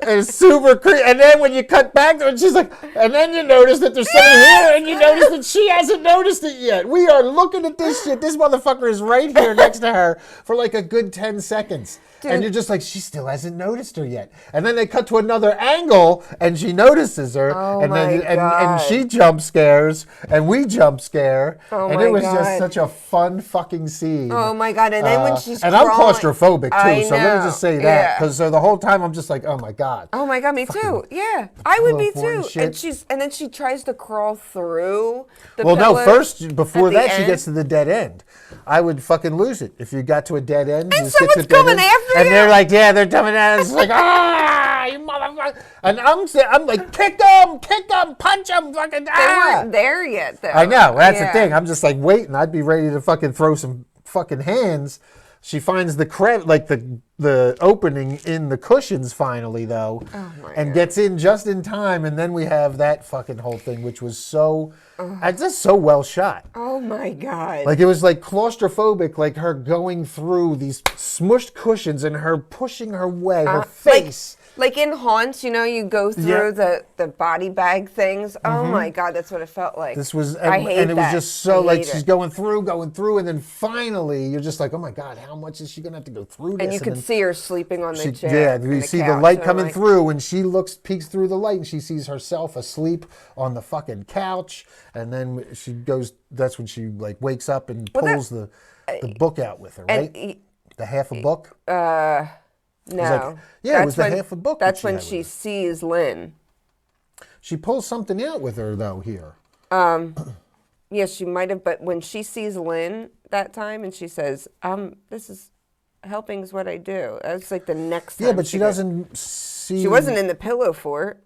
And it's super creepy. And then when you cut back to it, she's like, and then you notice that there's somebody here, and you notice that she hasn't noticed it yet. We are looking at this shit. This motherfucker is right here next to her for like a good 10 seconds. Dude. And you're just like, she still hasn't noticed her yet. And then they cut to another angle, and she notices her. Oh and my then and God. she jump scares, and we jump scare. Oh and my it was God. just such a fun fucking scene. Oh my God! And then when she's and I'm crawling- claustrophobic too, I so let know. me just say that. Yeah. Because so the whole time I'm just like, oh my God. Oh my God, me too. Yeah, I would be pillow fort too. and shit. And then she tries to crawl through the Well, no, pillow first, before at the that, she end. gets to the dead end. I would fucking lose it if you got to a dead end. And you just get to someone's a dead coming end, after and you. they're like, yeah, they're coming at us. It's like, ah, you motherfucker. And I'm like, kick them, punch them, fucking, They ah. weren't there yet, though. I know, that's the Yeah. thing. I'm just like waiting. I'd be ready to fucking throw some fucking hands. She finds the the opening in the cushions finally though, and gets in just in time. And then we have that fucking whole thing, which was just so well shot. Oh my God! Like it was like claustrophobic, like her going through these smushed cushions and her pushing her way, her face. Like in Haunts, you know, you go through Yeah. the body bag things. Oh my God, that's what it felt like. This was, I hate and it was that. just so I like hate she's it. going through, and then finally you're just like, oh my God, how much is she gonna have to go through this? And you could then see her sleeping on the she, chair. yeah, and you see the couch, light and I'm coming like, through, and she peeks through the light, and she sees herself asleep on the fucking couch, and then she goes. That's when she like wakes up and pulls the book out with her, right? The half a book. No. like, yeah, it was the half a book that That's she when had with she her. sees Lynn. She pulls something out with her though here. Yeah, she might have, but when she sees Lynn that time and she says, this is helping's what I do. That's like the next time. Yeah, but she goes- doesn't see. She wasn't in the pillow fort.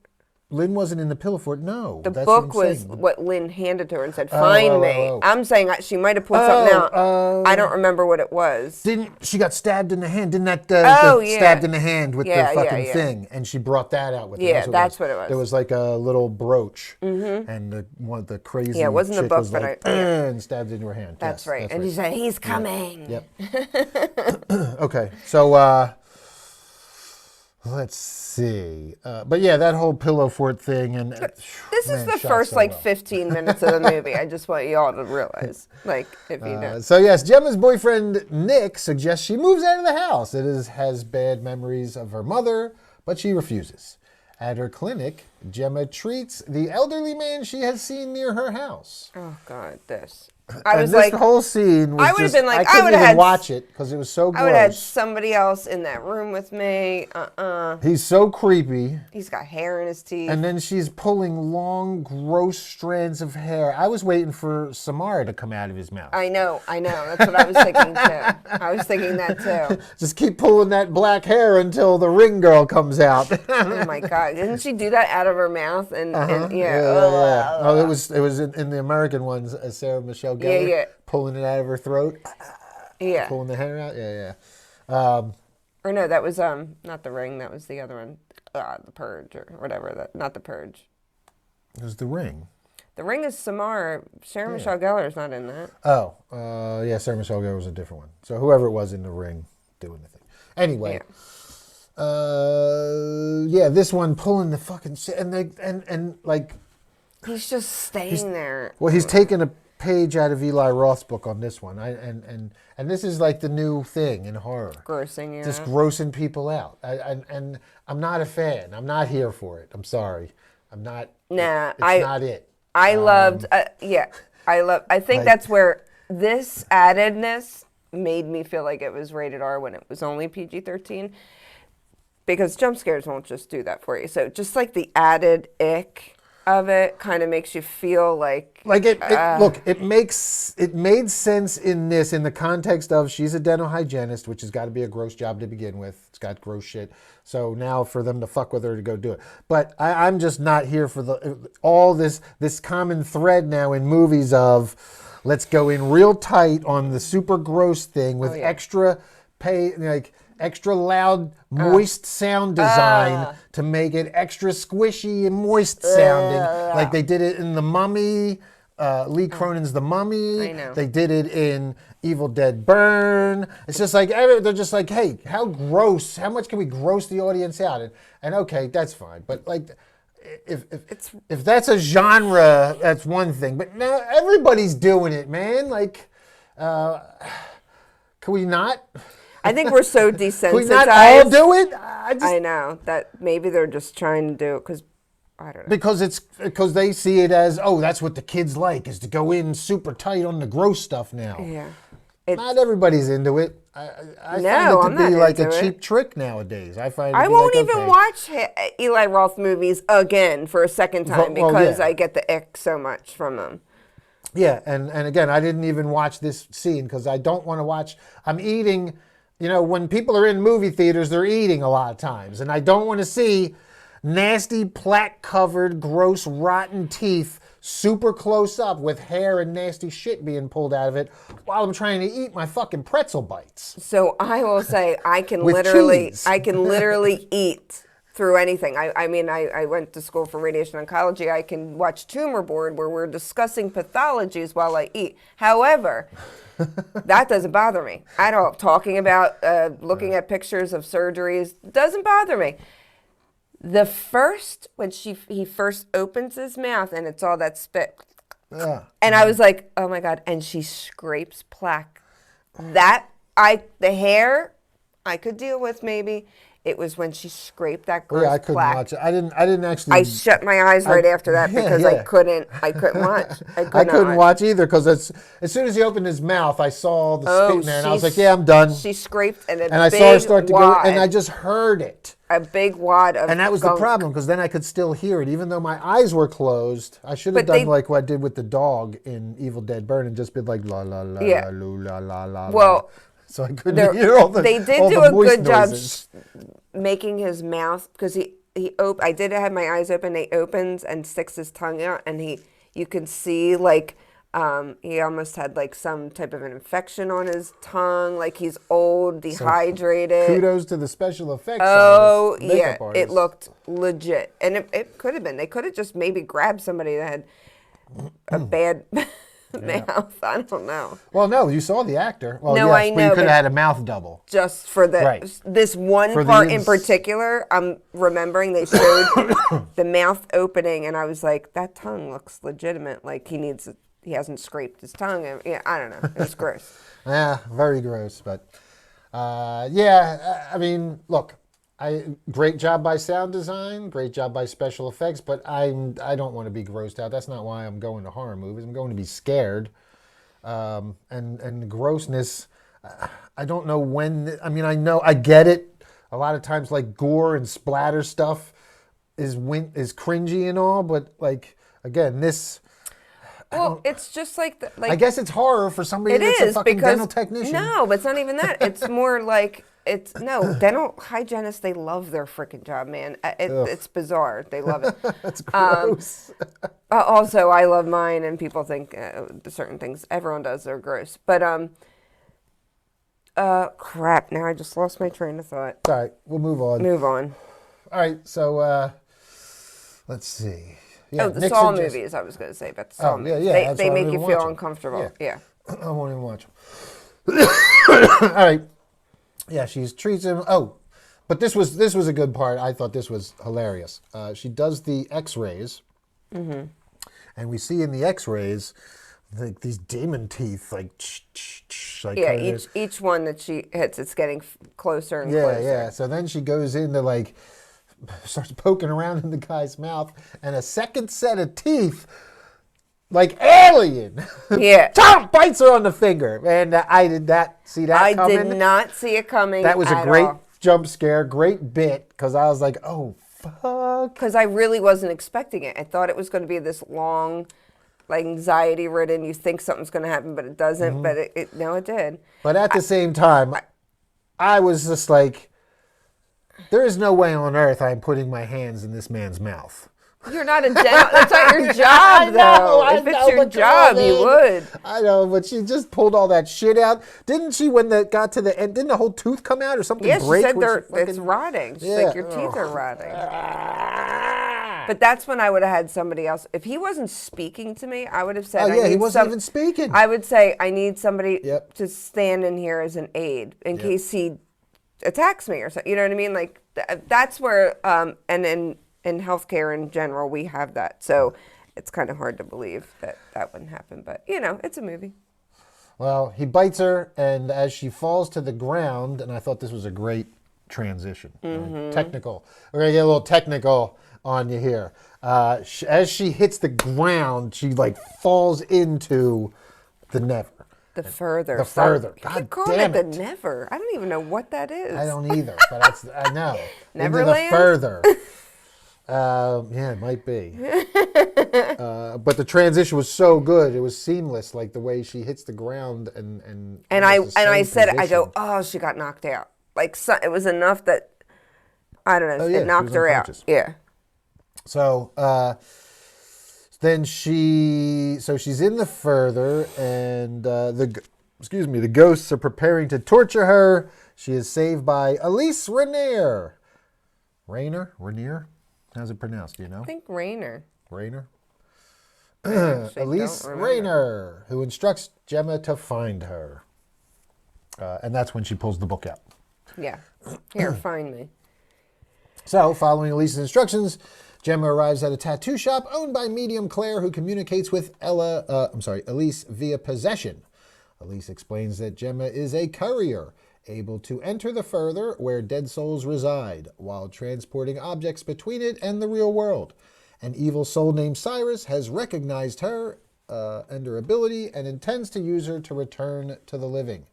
Lynn wasn't in the pillow fort. No, The that's book what I'm was saying. what Lynn handed to her and said, "Find me." oh. I'm saying she might have pulled something out. Oh, I don't remember what it was. Didn't she got stabbed in the hand? Didn't that Yeah. stabbed in the hand with Yeah, the yeah, fucking yeah. thing? And she brought that out with her. Yeah, that's what it was. There was like a little brooch, and the crazy Yeah, it wasn't the chick book, was but like, and stabbed into her hand. That's Yes, right. And she said, "He's coming." Yep. Okay, so let's see. But yeah, that whole pillow fort thing, and This is the first 15 minutes of the movie. I just want you all to realize, like, if you know. So yes, Gemma's boyfriend Nick suggests she moves out of the house. Has bad memories of her mother, but she refuses. At her clinic, Gemma treats the elderly man she has seen near her house. Oh God, this. I was and this like, whole scene was I would have just, been like, I couldn't even had watch it because it was so gross. I would have had somebody else in that room with me. He's so creepy. He's got hair in his teeth. And then she's pulling long, gross strands of hair. I was waiting for Samara to come out of his mouth. I know. That's what I was thinking too. I was thinking that too. Just keep pulling that black hair until the ring girl comes out. Oh my God! Didn't she do that out of her mouth? And yeah. Oh, it was in the American ones. Sarah Michelle Gellar pulling it out of her throat. Yeah. Pulling the hair out. Yeah. Or no, that was not The Ring. That was the other one, The Purge or whatever. Not The Purge. It was The Ring. The Ring is Samara. Sarah Michelle Gellar is not in that. Oh, yeah. Sarah Michelle Gellar was a different one. So whoever it was in The Ring doing the thing. Anyway. Yeah. This one pulling the fucking shit, and like. He's just staying there. Well, he's taking a page out of Eli Roth's book on this one. And this is like the new thing in horror. Grossing, yeah. Just grossing people out. And I'm not a fan. I'm not here for it. I'm sorry. I'm not. Nah, it's not it. I loved. I think that's where this addedness made me feel like it was rated R when it was only PG-13, because jump scares won't just do that for you. So just like the added ick of it kind of makes you feel like look, it made sense in the context of she's a dental hygienist, which has got to be a gross job to begin with. It's got gross shit. So now for them to fuck with her to go do it. But I'm just not here for all this common thread now in movies of let's go in real tight on the super gross thing with extra loud, moist sound design to make it extra squishy and moist sounding. Like they did it in The Mummy, Lee Cronin's The Mummy. I know. They did it in Evil Dead Burn. It's just like, they're just like, hey, how gross, how much can we gross the audience out? And okay, that's fine. But like, if that's a genre, that's one thing. But now everybody's doing it, man. Like, can we not? I think we're so desensitized. Can we not all do it? I know that maybe they're just trying to do it because I don't know. Because they see it as, oh, that's what the kids like, is to go in super tight on the gross stuff now. Yeah. Not everybody's into it. I find it to be like a cheap trick nowadays. I find it to be won't like, even watch Eli Roth movies again for a second time because I get the ick so much from them. Yeah, and again, I didn't even watch this scene because I don't want to watch. I'm eating, when people are in movie theaters, they're eating a lot of times. And I don't want to see nasty, plaque-covered, gross, rotten teeth super close up with hair and nasty shit being pulled out of it while I'm trying to eat my fucking pretzel bites. So I will say I can With literally cheese. I can literally eat through anything. I went to school for radiation oncology. I can watch Tumor Board where we're discussing pathologies while I eat. However, that doesn't bother me at all. Talking about looking at pictures of surgeries doesn't bother me. When he first opens his mouth and it's all that spit, and I was like, oh my God! And she scrapes plaque. The hair, I could deal with maybe. It was when she scraped that gross I couldn't plaque. watch it. I didn't actually. I shut my eyes right after that because I couldn't watch. I couldn't watch either because as soon as he opened his mouth, I saw the spit in there, and I was like, "Yeah, I'm done." She scraped and I saw her start to go, and I just heard it. A big wad of And that was gunk. the problem because then I could still hear it, even though my eyes were closed. I should have done like what I did with the dog in Evil Dead Burn and just been like la la la la la la la. Well, so I couldn't hear all the. They did all do the a moist good job noises. making his mouth because I did have my eyes open. He opens and sticks his tongue out, and you can see like. He almost had like some type of an infection on his tongue, like he's old, dehydrated. So, kudos to the special effects. Oh, makeup yeah. artist. It looked legit. And it could have been. They could have just maybe grabbed somebody that had a bad mouth. I don't know. Well, no, you saw the actor. Well, No, yes, I but know, you could but have had a mouth double. Just for this one part in ins- particular, I'm remembering they showed the mouth opening, and I was like, that tongue looks legitimate. Like he hasn't scraped his tongue. Yeah, I don't know. It was gross. Yeah, very gross. But I mean, look, Great job by sound design, great job by special effects, but I don't want to be grossed out. That's not why I'm going to horror movies. I'm going to be scared. And the grossness, I don't know when. I mean, I get it. A lot of times, like gore and splatter stuff is cringy and all, but like again, this. Well, it's just like I guess it's horror for somebody that's a fucking dental technician. No, but it's not even that. It's more like dental hygienists. They love their freaking job, man. It's bizarre. They love it. That's gross. Also, I love mine, and people think certain things. Everyone does. They're gross. But crap. Now I just lost my train of thought. All right, we'll move on. All right, so let's see. Yeah, the Saw movies, I was going to say, but the Saw movies. Yeah, they make you feel uncomfortable. Yeah. I won't even watch them. All right. Yeah, she treats him. Oh, but this was a good part. I thought this was hilarious. She does the X-rays, and we see in the X-rays like these demon teeth, like each one that she hits, it's getting closer and closer. Yeah. So then she goes into like. Starts poking around in the guy's mouth, and a second set of teeth, like alien, bites her on the finger. And I did not see that coming. I did not see it coming. That was a great jump scare, great bit, because I was like, oh, fuck. Because I really wasn't expecting it. I thought it was going to be this long, like anxiety-ridden, you think something's going to happen, but it doesn't. But it did. But at the same time, I was just like, there is no way on earth I'm putting my hands in this man's mouth. You're not a dental. That's not your job, though. If it's your job, you would. I know, but she just pulled all that shit out. Didn't she, when it got to the end, didn't the whole tooth come out or something break? Yeah, she said it's rotting. She's like, your teeth are rotting. But that's when I would have had somebody else. If he wasn't speaking to me, I would have said, he wasn't even speaking. I would say, I need somebody to stand in here as an aide in case he attacks me or something. You know what I mean? Like that's where and in healthcare in general we have that. So it's kind of hard to believe that wouldn't happen, but it's a movie. Well, he bites her, and as she falls to the ground, and I thought this was a great transition. Right? Technical. We're gonna get a little technical on you here. As she hits the ground, she like falls into the never. The further. God damn it. The never. I don't even know what that is. I don't either, but I know. Neverland? Into the further. Yeah, it might be. But the transition was so good. It was seamless, like the way she hits the ground and I said, I go, oh, she got knocked out. Like it was enough that I don't know, it knocked her out. Yeah. So then she's in the further, and the ghosts are preparing to torture her. She is saved by Elise Rainier. Rainier? How's it pronounced? Do you know? I think Rainer. Elise Rainier, who instructs Gemma to find her. And that's when she pulls the book out. Yeah. Here, find me. So, following Elise's instructions, Gemma arrives at a tattoo shop owned by medium Claire, who communicates with Elise via possession. Elise explains that Gemma is a courier, able to enter the further where dead souls reside, while transporting objects between it and the real world. An evil soul named Cyrus has recognized her and her ability and intends to use her to return to the living.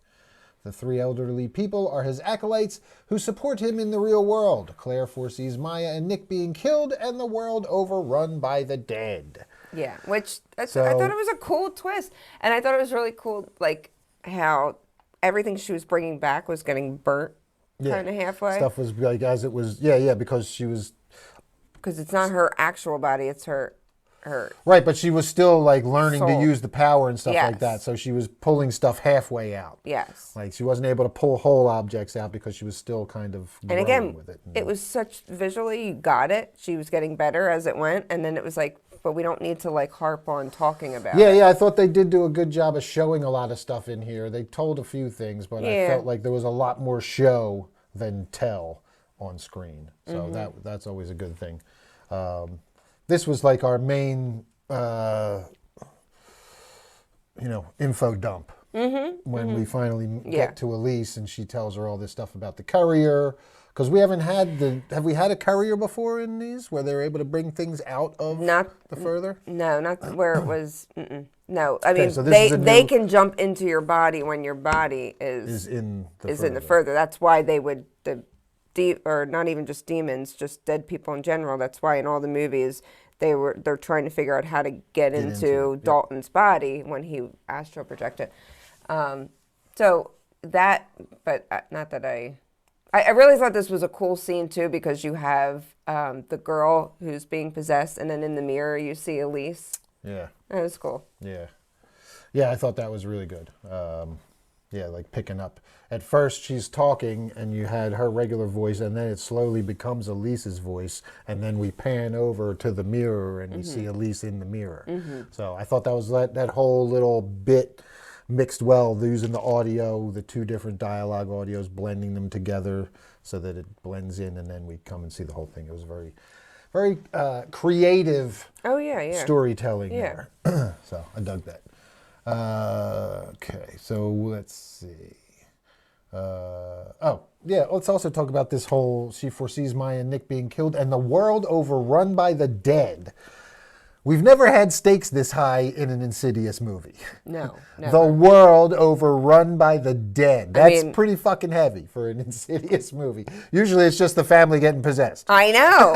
The three elderly people are his acolytes who support him in the real world. Claire foresees Maya and Nick being killed and the world overrun by the dead. Yeah, which I thought it was a cool twist. And I thought it was really cool, like, how everything she was bringing back was getting burnt kind of halfway. Stuff was like as it was, because she was... Because it's not her actual body, it's her... Right, but she was still like learning soul. to use the power and stuff like that. So she was pulling stuff halfway out. Yes. Like she wasn't able to pull whole objects out because she was still kind of growing and again, with it. It was such visually, you got it. She was getting better as it went. And then it was like, but we don't need to like harp on talking about it. Yeah, I thought they did do a good job of showing a lot of stuff in here. They told a few things, but I felt like there was a lot more show than tell on screen. So that's always a good thing. This was like our main, info dump. When we finally get to Elise and she tells her all this stuff about the courier, Because we haven't had have we had a courier before in these where they were able to bring things out of the further? No, not where it was. No, I mean so this is they can jump into your body when your body is in the further. That's why they would or not even just demons, just dead people in general. That's why in all the movies they're trying to figure out how to get into Dalton's body when he astral projected. So that, but not that I really thought this was a cool scene too, because you have the girl who's being possessed, and then in the mirror you see Elise. Yeah. That was cool. Yeah. Yeah, I thought that was really good. Yeah, like picking up. At first she's talking and you had her regular voice, and then it slowly becomes Elise's voice, and then we pan over to the mirror and we see Elise in the mirror. So I thought that was that whole little bit mixed well, using the audio, the two different dialogue audios, blending them together so that it blends in, and then we come and see the whole thing. It was very, very creative storytelling there. So I dug that. Okay, so let's see. Let's also talk about this whole, she foresees Maya and Nick being killed and the world overrun by the dead. We've never had stakes this high in an Insidious movie. No, never. The world overrun by the dead. That's pretty fucking heavy for an Insidious movie. Usually it's just the family getting possessed. I know.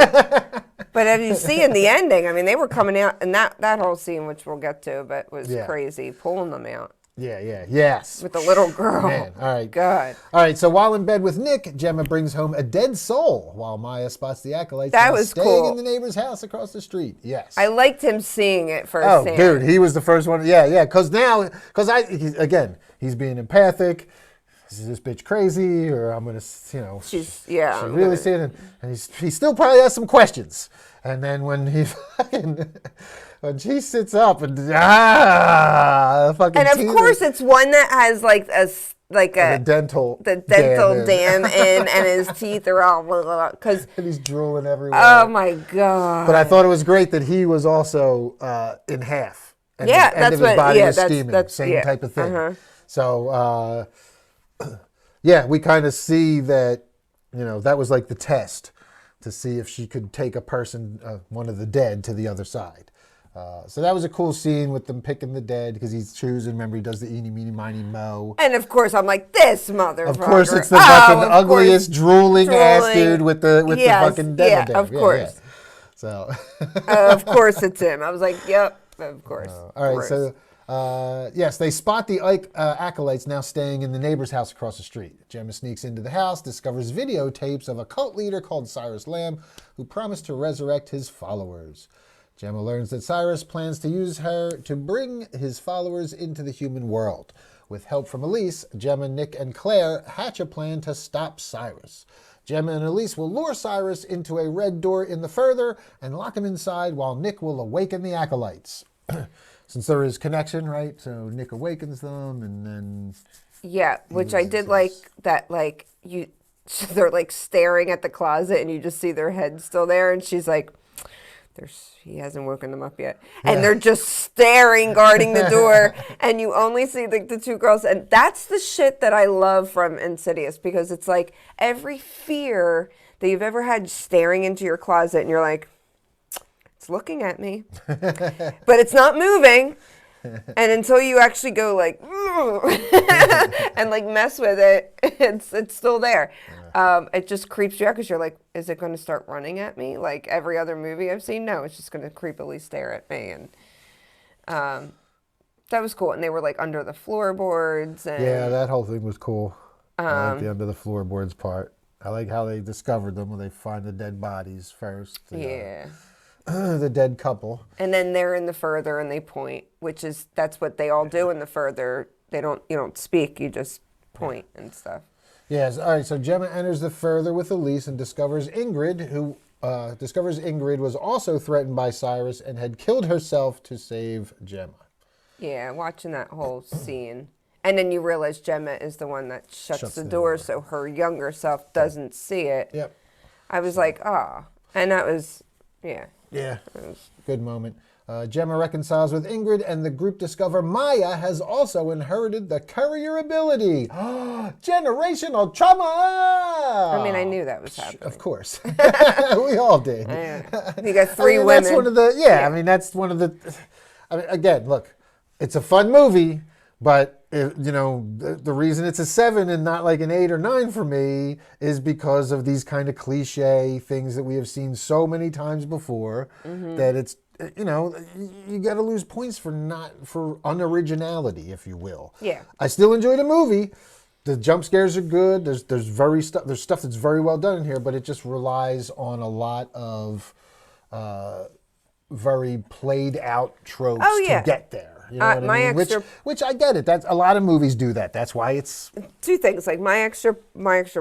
But as you see in the ending, I mean, they were coming out, and that whole scene, which we'll get to, but was crazy, pulling them out. Yes. With the little girl. Man, all right. God. All right, so while in bed with Nick, Gemma brings home a dead soul while Maya spots the acolytes that was staying cool. in the neighbor's house across the street. Yes. I liked him seeing it firsthand. Oh, dude, he was the first one. Yeah, because he's being empathic. Is this bitch crazy? Or I'm going to, she's really seeing it. And he still probably has some questions. And then when when she sits up and fucking. And of course, it's one that has the dental dam in, and his teeth are all because and he's drooling everywhere. Oh my god! But I thought it was great that he was also in half. And the end of his body was steaming. Same type of thing. So we kind of see that that was like the test to see if she could take a person, one of the dead, to the other side. So that was a cool scene with them picking the dead, because he's choosing. Remember, he does the eeny, meeny, miny, mo. And of course, I'm like, this motherfucker. Of course, it's the fucking ugliest, drooling ass dude with the fucking devil. Of course. Yeah. So. Of course, it's him. I was like, yep, of course. All right, so. They spot the acolytes now staying in the neighbor's house across the street. Gemma sneaks into the house, discovers videotapes of a cult leader called Cyrus Lamb, who promised to resurrect his followers. Gemma learns that Cyrus plans to use her to bring his followers into the human world. With help from Elise, Gemma, Nick, and Claire hatch a plan to stop Cyrus. Gemma and Elise will lure Cyrus into a red door in the further and lock him inside, while Nick will awaken the acolytes. Since there is connection, right? So Nick awakens them, and then... Yeah, which I did like that, they're like staring at the closet, and you just see their heads still there, and she's like, he hasn't woken them up yet. And they're just staring, guarding the door, and you only see the two girls. And that's the shit that I love from Insidious, because it's like every fear that you've ever had staring into your closet, and you're like, it's looking at me, but it's not moving. And until you actually go like, and like mess with it, it's still there. It just creeps you out, because you're like, is it going to start running at me like every other movie I've seen? No, it's just going to creepily stare at me. And that was cool. And they were like under the floorboards. And, that whole thing was cool. I like the under the floorboards part. I like how they discovered them when they find the dead bodies first. The dead couple. And then they're in the further and they point, that's what they all do in the further. You don't speak, you just point and stuff. Yes, all right, so Gemma enters the further with Elise and discovers Ingrid, who was also threatened by Cyrus and had killed herself to save Gemma. Yeah, watching that whole scene. And then you realize Gemma is the one that shuts the door, so her younger self doesn't see it. Yep. I was like, and that was, Yeah, good moment. Gemma reconciles with Ingrid, and the group discover Maya has also inherited the courier ability. Generational trauma! I mean, I knew that was happening. Of course. We all did. You got three women. That's one of the, I mean, that's one of the, I mean, again, look, it's a fun movie, but, the reason it's a 7 and not like an 8 or 9 for me is because of these kind of cliche things that we have seen so many times before that it's, you got to lose points for unoriginality, if you will. Yeah. I still enjoy the movie. The jump scares are good. There's stuff that's very well done in here, but it just relies on a lot of very played out tropes to get there. You know what I mean? Which I get it. That's a lot of movies do that. That's why it's two things. Like my extra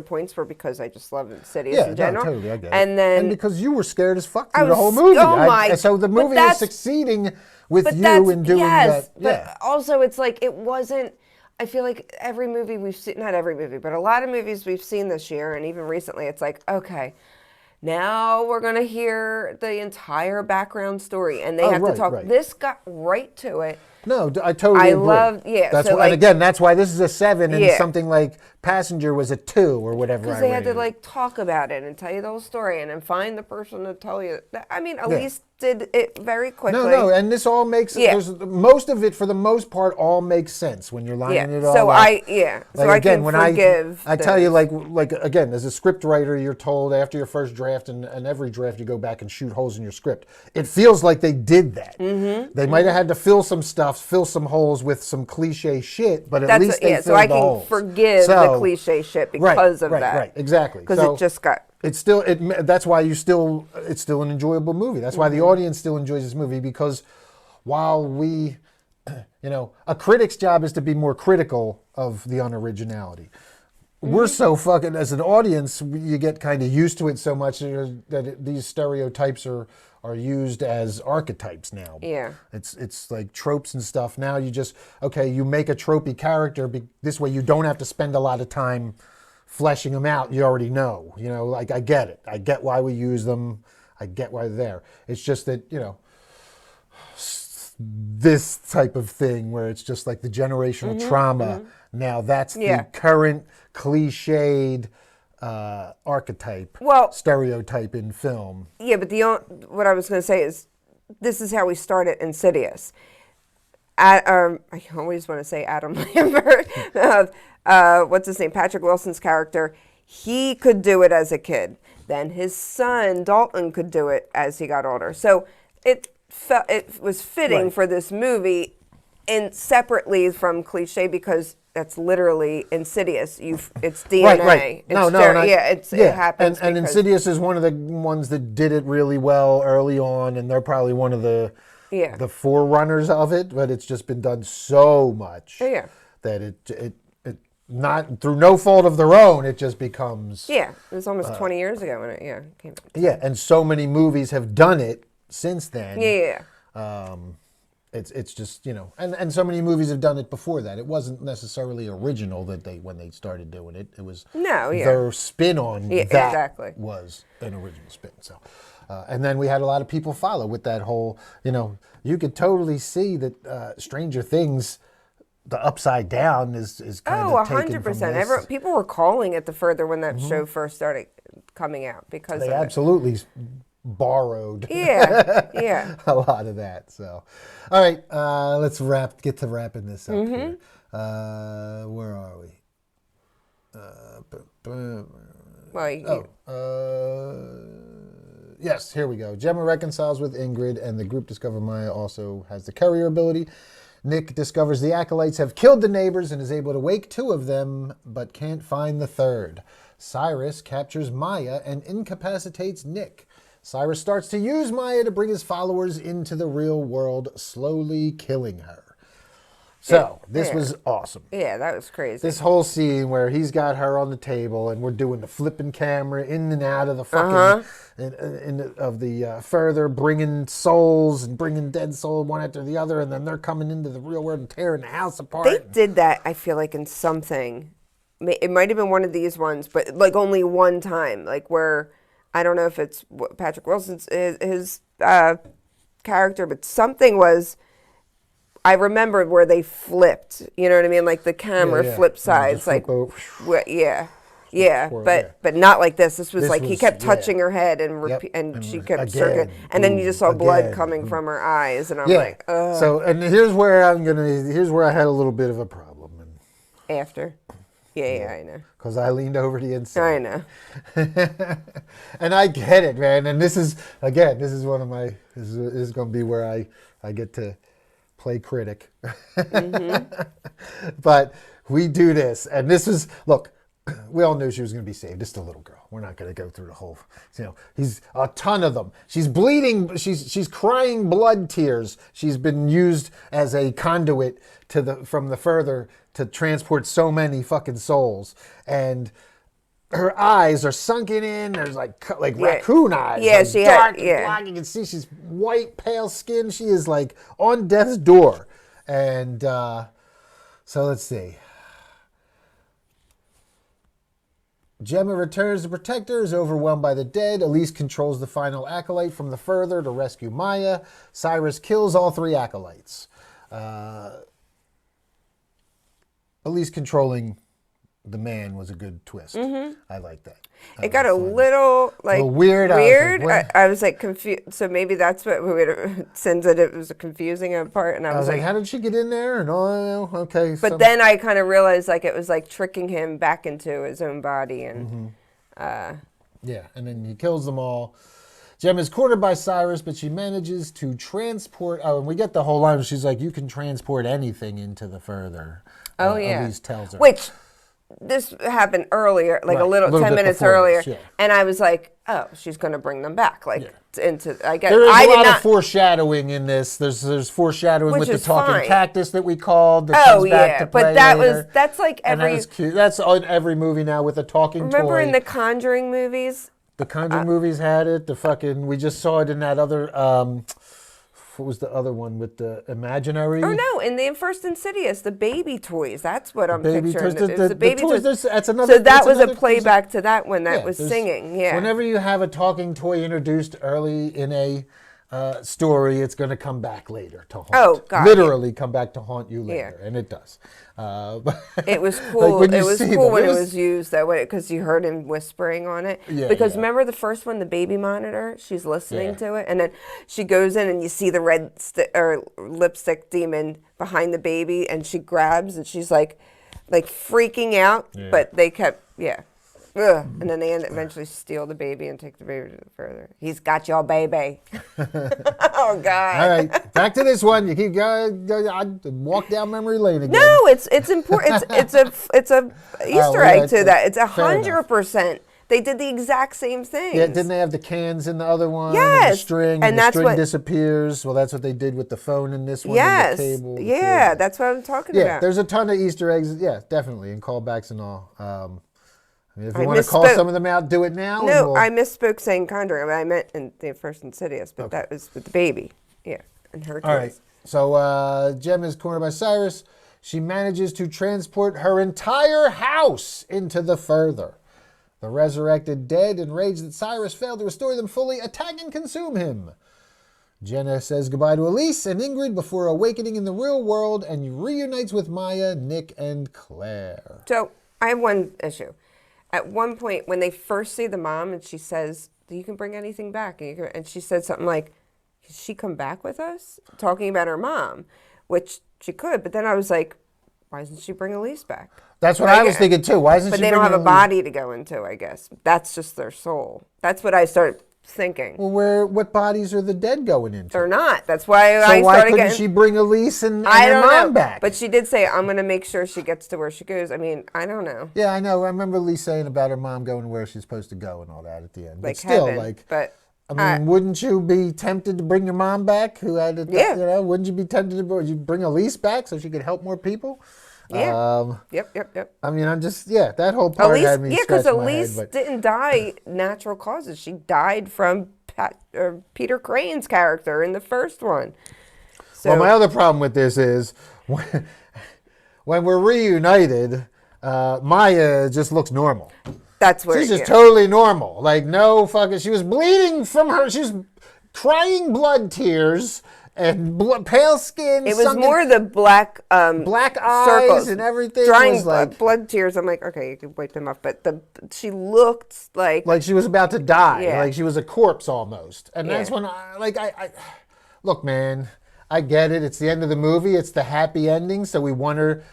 points were because I just love Insidious in general. Yeah, totally, I get it. And because you were scared as fuck through the whole movie. So the movie is succeeding with you in doing that. But also it's like it wasn't. I feel like every movie we've seen, not every movie, but a lot of movies we've seen this year and even recently, it's like, okay, now we're going to hear the entire background story. And they have to talk. Right. This got right to it. No, I totally agree. That's why, and again, that's why this is a 7 and something like Passenger was a 2 or whatever. Because they had to talk about it and tell you the whole story and then find the person to tell you. I mean, Elise did it very quickly. No, and this all makes most of it for the most part all makes sense when you're lining it all up. So I can forgive. I tell you, like again, as a script writer, you're told after your first draft and every draft you go back and shoot holes in your script. It feels like they did that. Mm-hmm. They might have had to fill some stuff, fill some holes with some cliche shit, but at least they filled so I the can holes. forgive the cliche shit because of that. Right, exactly. Because it just got. It's still that's why it's still an enjoyable movie. That's why the audience still enjoys this movie, because while we, a critic's job is to be more critical of the unoriginality. We're so fucking, as an audience, you get kind of used to it so much that these stereotypes are used as archetypes now. Yeah. It's like tropes and stuff. Now you just, you make a tropey character. This way you don't have to spend a lot of time fleshing them out. You already know. I get it. I get why we use them. I get why they're there. It's just that, this type of thing where it's just like the generational trauma. Now that's the current cliched archetype, stereotype in film. Yeah, but what I was going to say is, this is how we started Insidious. I always want to say Adam Lambert. What's his name? Patrick Wilson's character. He could do it as a kid. Then his son Dalton could do it as he got older. So it was fitting for this movie, and separately from cliche, because that's literally Insidious. It's DNA. Right. It's it happens. And Insidious is one of the ones that did it really well early on, and they're probably one of the forerunners of it. But it's just been done so much that it not through no fault of their own, it just becomes. Yeah, it was almost 20 years ago when it came out. Yeah, and so many movies have done it since then. Yeah. It's just, and so many movies have done it before that. It wasn't necessarily original when they started doing it. It was their spin on that was an original spin. So, and then we had a lot of people follow with that whole, you could totally see that Stranger Things, the Upside Down is kind of taken from 100%. People were calling it the Further when that show first started coming out because they absolutely borrowed a lot of that. So all right, let's get to wrapping this up here. Where are we? Yes, here we go. Gemma reconciles with Ingrid, and the group discover Maya also has the courier ability. Nick discovers the acolytes have killed the neighbors and is able to wake 2 of them, but can't find the 3rd. Cyrus captures Maya and incapacitates Nick. Cyrus starts to use Maya to bring his followers into the real world, slowly killing her. So, this was awesome. Yeah, that was crazy. This whole scene where he's got her on the table and we're doing the flipping camera in and out of the fucking, of the further, bringing souls and bringing dead souls one after the other, and then they're coming into the real world and tearing the house apart. They did that, I feel like, in something. It might have been one of these ones, but like only one time, like where, I don't know if it's Patrick Wilson's, his character, but something was. I remembered where they flipped. You know what I mean? Like the camera flipped sides. Like, but not like this. This was like he kept touching her head and she kept circling, and then you just saw blood coming from her eyes, and I'm like, ugh. So, and here's where I had a little bit of a problem. After. Yeah, I know. Because I leaned over the inside. I know. And I get it, man. And this is one of my, this is going to be where I get to play critic. But we do this. And this was, look, we all knew she was going to be saved. Just a little girl. We're not going to go through the whole, he's a ton of them. She's bleeding. She's crying blood tears. She's been used as a conduit from the further to transport so many fucking souls. And her eyes are sunken in. There's like raccoon eyes. Yeah, like she dark had, and black. You can see she's white, pale skin. She is like on death's door. And so let's see. Gemma returns to protect her, is overwhelmed by the dead. Elise controls the final acolyte from the further to rescue Maya. Cyrus kills all 3 acolytes. Elise controlling the man was a good twist. I like that. It got a little weird. I was like confused. So maybe that's what we would since it was a confusing part. And I was like, how did she get in there? And okay. But then I kind of realized like it was like tricking him back into his own body and. And then he kills them all. Gemma is cornered by Cyrus, but she manages to transport. Oh, and we get the whole line. She's like, "You can transport anything into the further." Elise tells her. Which this happened earlier, like a little 10 minutes earlier, and I was like, "Oh, she's going to bring them back." Into I guess there is a lot of foreshadowing in this. There's foreshadowing with the talking cactus that we called. That comes back to play but that's like every. And that was cute. That's on every movie now with a talking toy. Remember in the Conjuring movies? The Conjuring movies had it. We just saw it in that other. What was the other one with the imaginary? Oh no! In the first Insidious, the baby toys. That's what I'm baby picturing. Toys, the baby toys. toys. That's another. So that was a playback to that one that was singing. Yeah. Whenever you have a talking toy introduced early in a story, it's going to come back later to haunt. Oh God! Literally come back to haunt you later, and it does. It was cool. It was cool when it was used that way because you heard him whispering on it. Because remember the first one, the baby monitor? She's listening to it, and then she goes in and you see the red lipstick demon behind the baby, and she grabs and she's like freaking out. Yeah. But they kept and then they eventually steal the baby and take the baby further. He's got your baby. Oh God! All right, back to this one. You keep going. Walk down memory lane again. No, it's important. It's a Easter egg to that. It's 100%. They did the exact same thing. Yeah, didn't they have the cans in the other one? Yes, and the string, and the string disappears. Well, that's what they did with the phone in this one. Yes, and the cable. Yeah, that's what I'm talking about. Yeah, there's a ton of Easter eggs. Yeah, definitely, and callbacks and all. If you want to call some of them out, do it now. No, I misspoke saying Conjuring. I meant in the first Insidious, but that was with the baby. Yeah, and her. All right. So Gemma is cornered by Cyrus. She manages to transport her entire house into the further. The resurrected dead, enraged that Cyrus failed to restore them fully, attack and consume him. Jenna says goodbye to Elise and Ingrid before awakening in the real world and reunites with Maya, Nick, and Claire. So I have one issue. At one point, when they first see the mom, and she says, "You can bring anything back," and she said something like, "Can she come back with us?" Talking about her mom, which she could. But then I was like, "Why doesn't she bring Elise back?" That's what I was thinking too. Why isn't she? But they don't have a body to go into. I guess that's just their soul. That's what I started thinking. Well, what bodies are the dead going into? They're not. That's why I started why couldn't she bring Elise and her mom back? But she did say, "I'm going to make sure she gets to where she goes." I mean, I don't know. Yeah, I know. I remember Elise saying about her mom going where she's supposed to go and all that at the end. Like but still, heaven, I mean, wouldn't you be tempted to bring your mom back? Who had wouldn't you be tempted to bring Elise back so she could help more people? Yeah. Yep. I mean, I'm just that whole part had me scratching my head. Yeah, because Elise didn't die natural causes. She died from Peter Crane's character in the first one. So, well, my other problem with this is when we're reunited, Maya just looks normal. That's where she's just totally normal. Like no fucking. She was bleeding from her. She's crying blood tears and pale skin. It was more the black eyes circles and everything. drying was like blood tears. I'm like, okay, you can wipe them off, but she looked like she was about to die, Yeah. like she was a corpse almost. And that's when I look, man, I get it. It's the end of the movie. It's the happy ending, so we want her.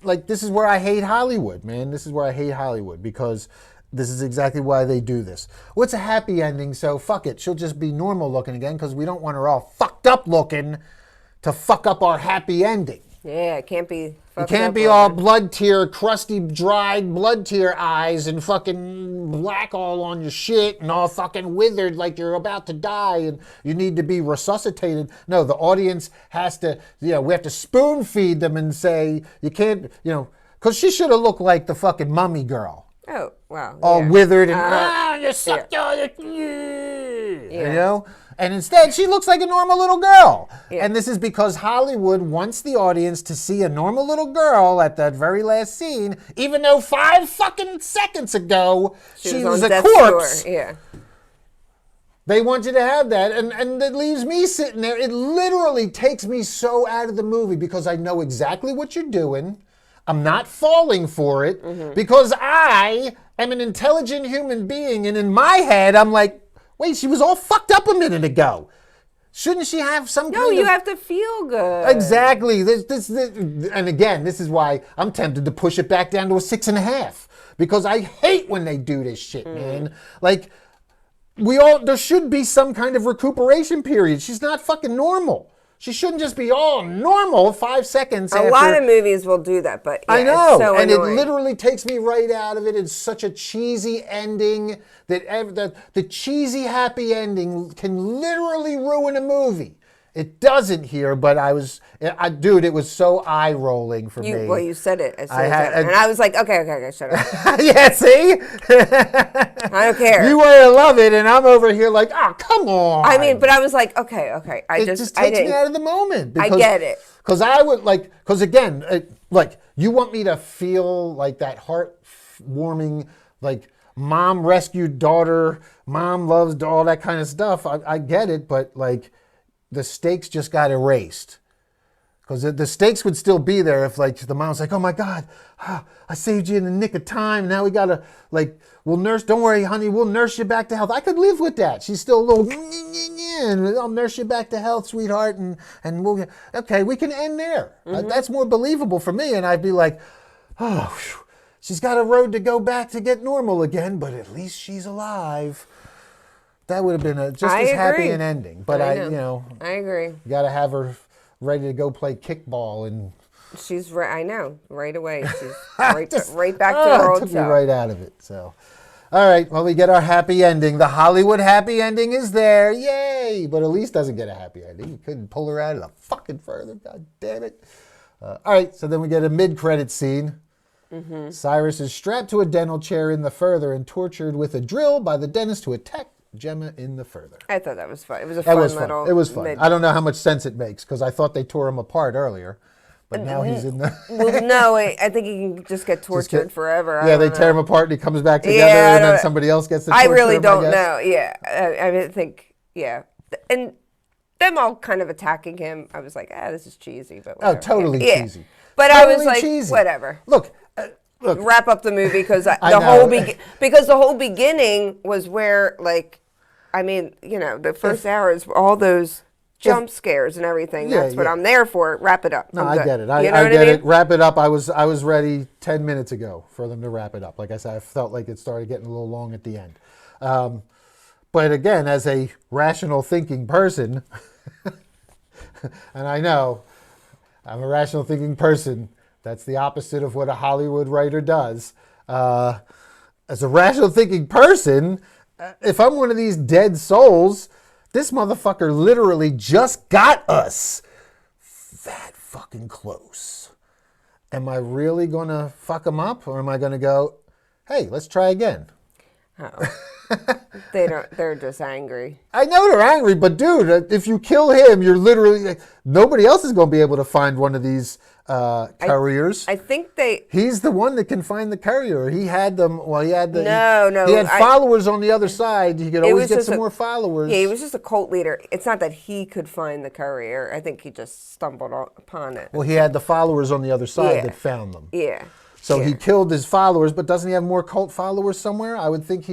Like, this is where I hate Hollywood, man. This is where I hate Hollywood, because this is exactly why they do this. Well, it's a happy ending, so fuck it. She'll just be normal looking again, because we don't want her all fucked up looking to fuck up our happy ending. Yeah, it can't be. It can't be all blood tear, crusty, dried blood tear eyes and fucking black all on your shit and all fucking withered like you're about to die and you need to be resuscitated. No, the audience has to, we have to spoon feed them and say, you can't, because she should have looked like the fucking mummy girl. Oh, wow. All withered and, you sucked all the, And instead, she looks like a normal little girl. Yeah. And this is because Hollywood wants the audience to see a normal little girl at that very last scene, even though 5 fucking seconds ago, she was a corpse. Yeah. They want you to have that, and it leaves me sitting there. It literally takes me so out of the movie because I know exactly what you're doing. I'm not falling for it because I am an intelligent human being, and in my head, I'm like, wait, she was all fucked up a minute ago. Shouldn't she have some kind of... No, you have to feel good. Exactly. This, and again, this is why I'm tempted to push it back down to a 6.5. Because I hate when they do this shit, man. Like, there should be some kind of recuperation period. She's not fucking normal. She shouldn't just be all normal 5 seconds after. A lot of movies will do that, but yeah, I know, it's so and annoying. It literally takes me right out of it. It's such a cheesy ending that the cheesy happy ending can literally ruin a movie. It doesn't here, but dude, it was so eye-rolling for me. Well, you said it as soon as I said it. And I was like, okay, shut up. Yeah, see? I don't care. You want to love it, and I'm over here like, oh, come on. I mean, but I was like, okay. It just takes me out of the moment. I get it. Because I would because again, you want me to feel like that heartwarming, like, mom rescued daughter, mom loves all that kind of stuff. I get it, but like, the stakes just got erased. Because the stakes would still be there if, like, the mom's like, oh my God, I saved you in the nick of time. Now we gotta, don't worry, honey, we'll nurse you back to health. I could live with that. She's still a little, and I'll nurse you back to health, sweetheart, and we'll, okay, we can end there. That's more believable for me. And I'd be like, oh, she's got a road to go back to get normal again, but at least she's alive. That would have been just as happy an ending. But I agree. You got to have her ready to go play kickball, and she's right. I know, right away. She's right back to her old took self. me right out of it. So, all right. Well, we get our happy ending. The Hollywood happy ending is there. Yay! But Elise doesn't get a happy ending. You couldn't pull her out of the fucking further. God damn it! All right. So then we get a mid-credit scene. Cyrus is strapped to a dental chair in the further and tortured with a drill by the dentist to attack Gemma in the further. I thought that was fun. It was a fun little... It was fun. I don't know how much sense it makes because I thought they tore him apart earlier, but now he's in the... Well, no, I think he can just get tortured forever. Yeah, they tear him apart and he comes back together and then somebody else gets the torture. I really don't know. Yeah, I think, and them all kind of attacking him, I was like, this is cheesy, but whatever. Oh, totally cheesy. But totally I was like, cheesy. Whatever. Look, wrap up the movie because the whole beginning was where, like, I mean, the first hour is all those jump scares and everything. That's what I'm there for. Wrap it up. No, I get it. I get it. Wrap it up. I was ready 10 minutes ago for them to wrap it up. Like I said, I felt like it started getting a little long at the end. But again, as a rational thinking person, and I know I'm a rational thinking person, that's the opposite of what a Hollywood writer does. As a rational thinking person, if I'm one of these dead souls, this motherfucker literally just got us that fucking close. Am I really going to fuck him up, or am I going to go, hey, let's try again? Oh. They're just angry. I know they're angry, but dude, if you kill him, you're literally nobody else is going to be able to find one of these couriers. I think He's the one that can find the courier. He had them. Well, he had the. No. He had followers on the other side. He could always get some more followers. Yeah, he was just a cult leader. It's not that he could find the courier. I think he just stumbled upon it. Well, he had the followers on the other side that found them. Yeah. So he killed his followers, but doesn't he have more cult followers somewhere? I would think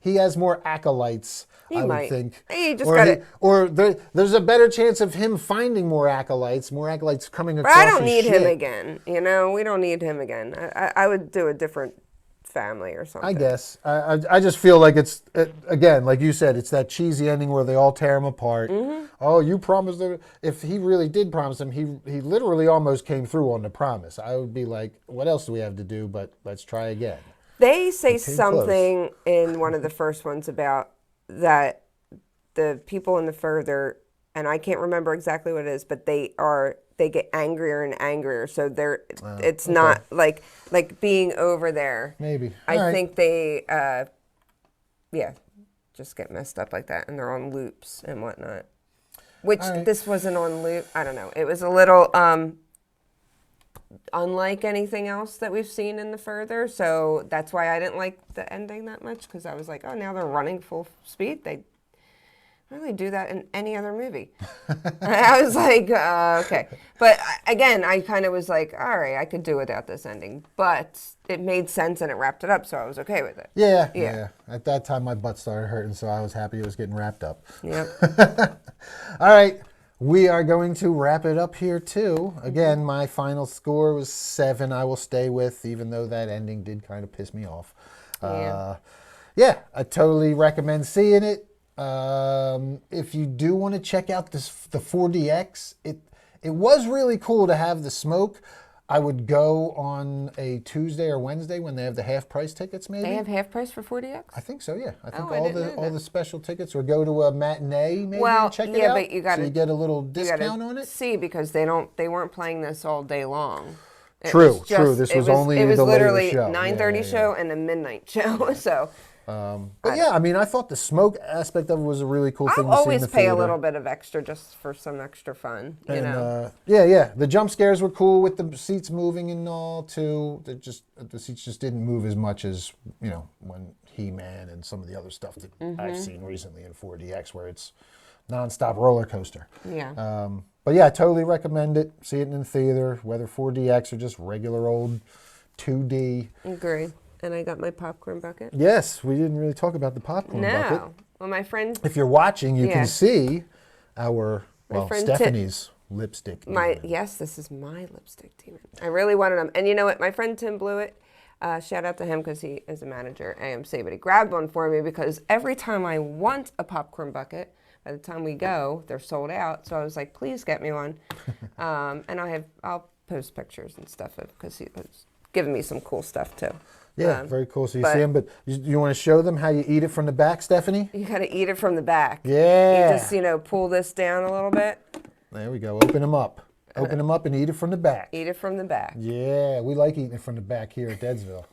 he has more acolytes. He I might. would think. He just got it. Or there's a better chance of him finding more acolytes coming across. But I don't his need shit. him again. We don't need him again. I would do a different family or something. I guess. I just feel like again, like you said, it's that cheesy ending where they all tear him apart. Mm-hmm. Oh, you promised him. If he really did promise him, he literally almost came through on the promise. I would be like, what else do we have to do? But let's try again. They say something in one of the first ones about that the people in the further, and I can't remember exactly what it is, but they get angrier and angrier. So it's not like being over there. Maybe. I think they, just get messed up like that, and they're on loops and whatnot. Which this wasn't on loop. I don't know. It was a little unlike anything else that we've seen in the further. So that's why I didn't like the ending that much, because I was like, oh, now they're running full speed. They really do that in any other movie. I was like, okay. But again, I kind of was like, all right, I could do without this ending. But it made sense and it wrapped it up, so I was okay with it. Yeah. At that time, my butt started hurting, so I was happy it was getting wrapped up. Yep. All right. We are going to wrap it up here, too. Again, my final score was 7. I will stay with, even though that ending did kind of piss me off. Yeah, I totally recommend seeing it. If you do want to check out the 4DX, it was really cool to have the smoke. I would go on a Tuesday or Wednesday when they have the half price tickets, maybe. They have half price for 4DX? I think so, yeah. I think all the special tickets, or go to a matinee maybe and check it out. But you got so you get a little discount on it. See, because they weren't playing this all day long. True. This was only the later show. It was literally 9:30 show and a midnight show. So. But yeah, I mean, I thought the smoke aspect of it was a really cool thing to see in the always pay theater. a little bit of extra just for some extra fun, you know. The jump scares were cool with the seats moving and all too. The seats just didn't move as much as when He-Man and some of the other stuff that I've seen recently in 4DX, where it's nonstop roller coaster. Yeah. But yeah, I totally recommend it. See it in the theater, whether 4DX or just regular old 2D. Agree. And I got my popcorn bucket. Yes, we didn't really talk about the popcorn bucket. Well, my friend... If you're watching, you can see Stephanie's lipstick. Yes, this is my lipstick demon. I really wanted them. And you know what? My friend Tim Blewett, shout out to him because he is a manager at AMC, but he grabbed one for me because every time I want a popcorn bucket, by the time we go, they're sold out. So I was like, please get me one. And I'll post pictures and stuff because he was giving me some cool stuff too. Yeah, very cool. So you see them, but you want to show them how you eat it from the back, Stephanie? You got to eat it from the back. Yeah. You just, pull this down a little bit. There we go. Open them up. Open them up and eat it from the back. Eat it from the back. Yeah, we like eating it from the back here at Deadsville.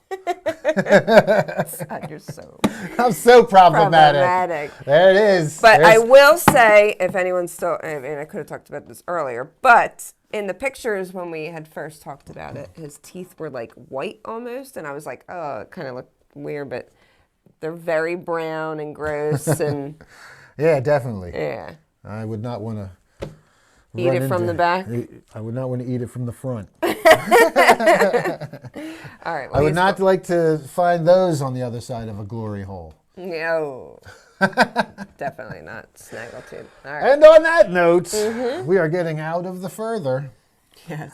You're so... I'm so problematic. There it is. But I will say, if anyone's still... I mean, I could have talked about this earlier, but in the pictures when we had first talked about it, his teeth were like white almost, and I was like, oh, it kind of looked weird, but they're very brown and gross and... Yeah, definitely. Yeah. I would not want to... Eat it from the back? I would not want to eat it from the front. All right. Well, I would not like to find those on the other side of a glory hole. No. Definitely not snaggletooth. All right. And on that note, we are getting out of the further. Yes.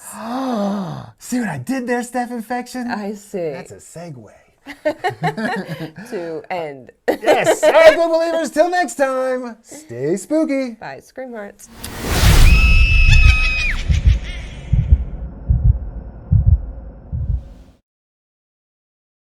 See what I did there, Steph Infection? I see. That's a segue. To end. Yes. All right, good believers. Till next time, stay spooky. Bye, Scream Hearts.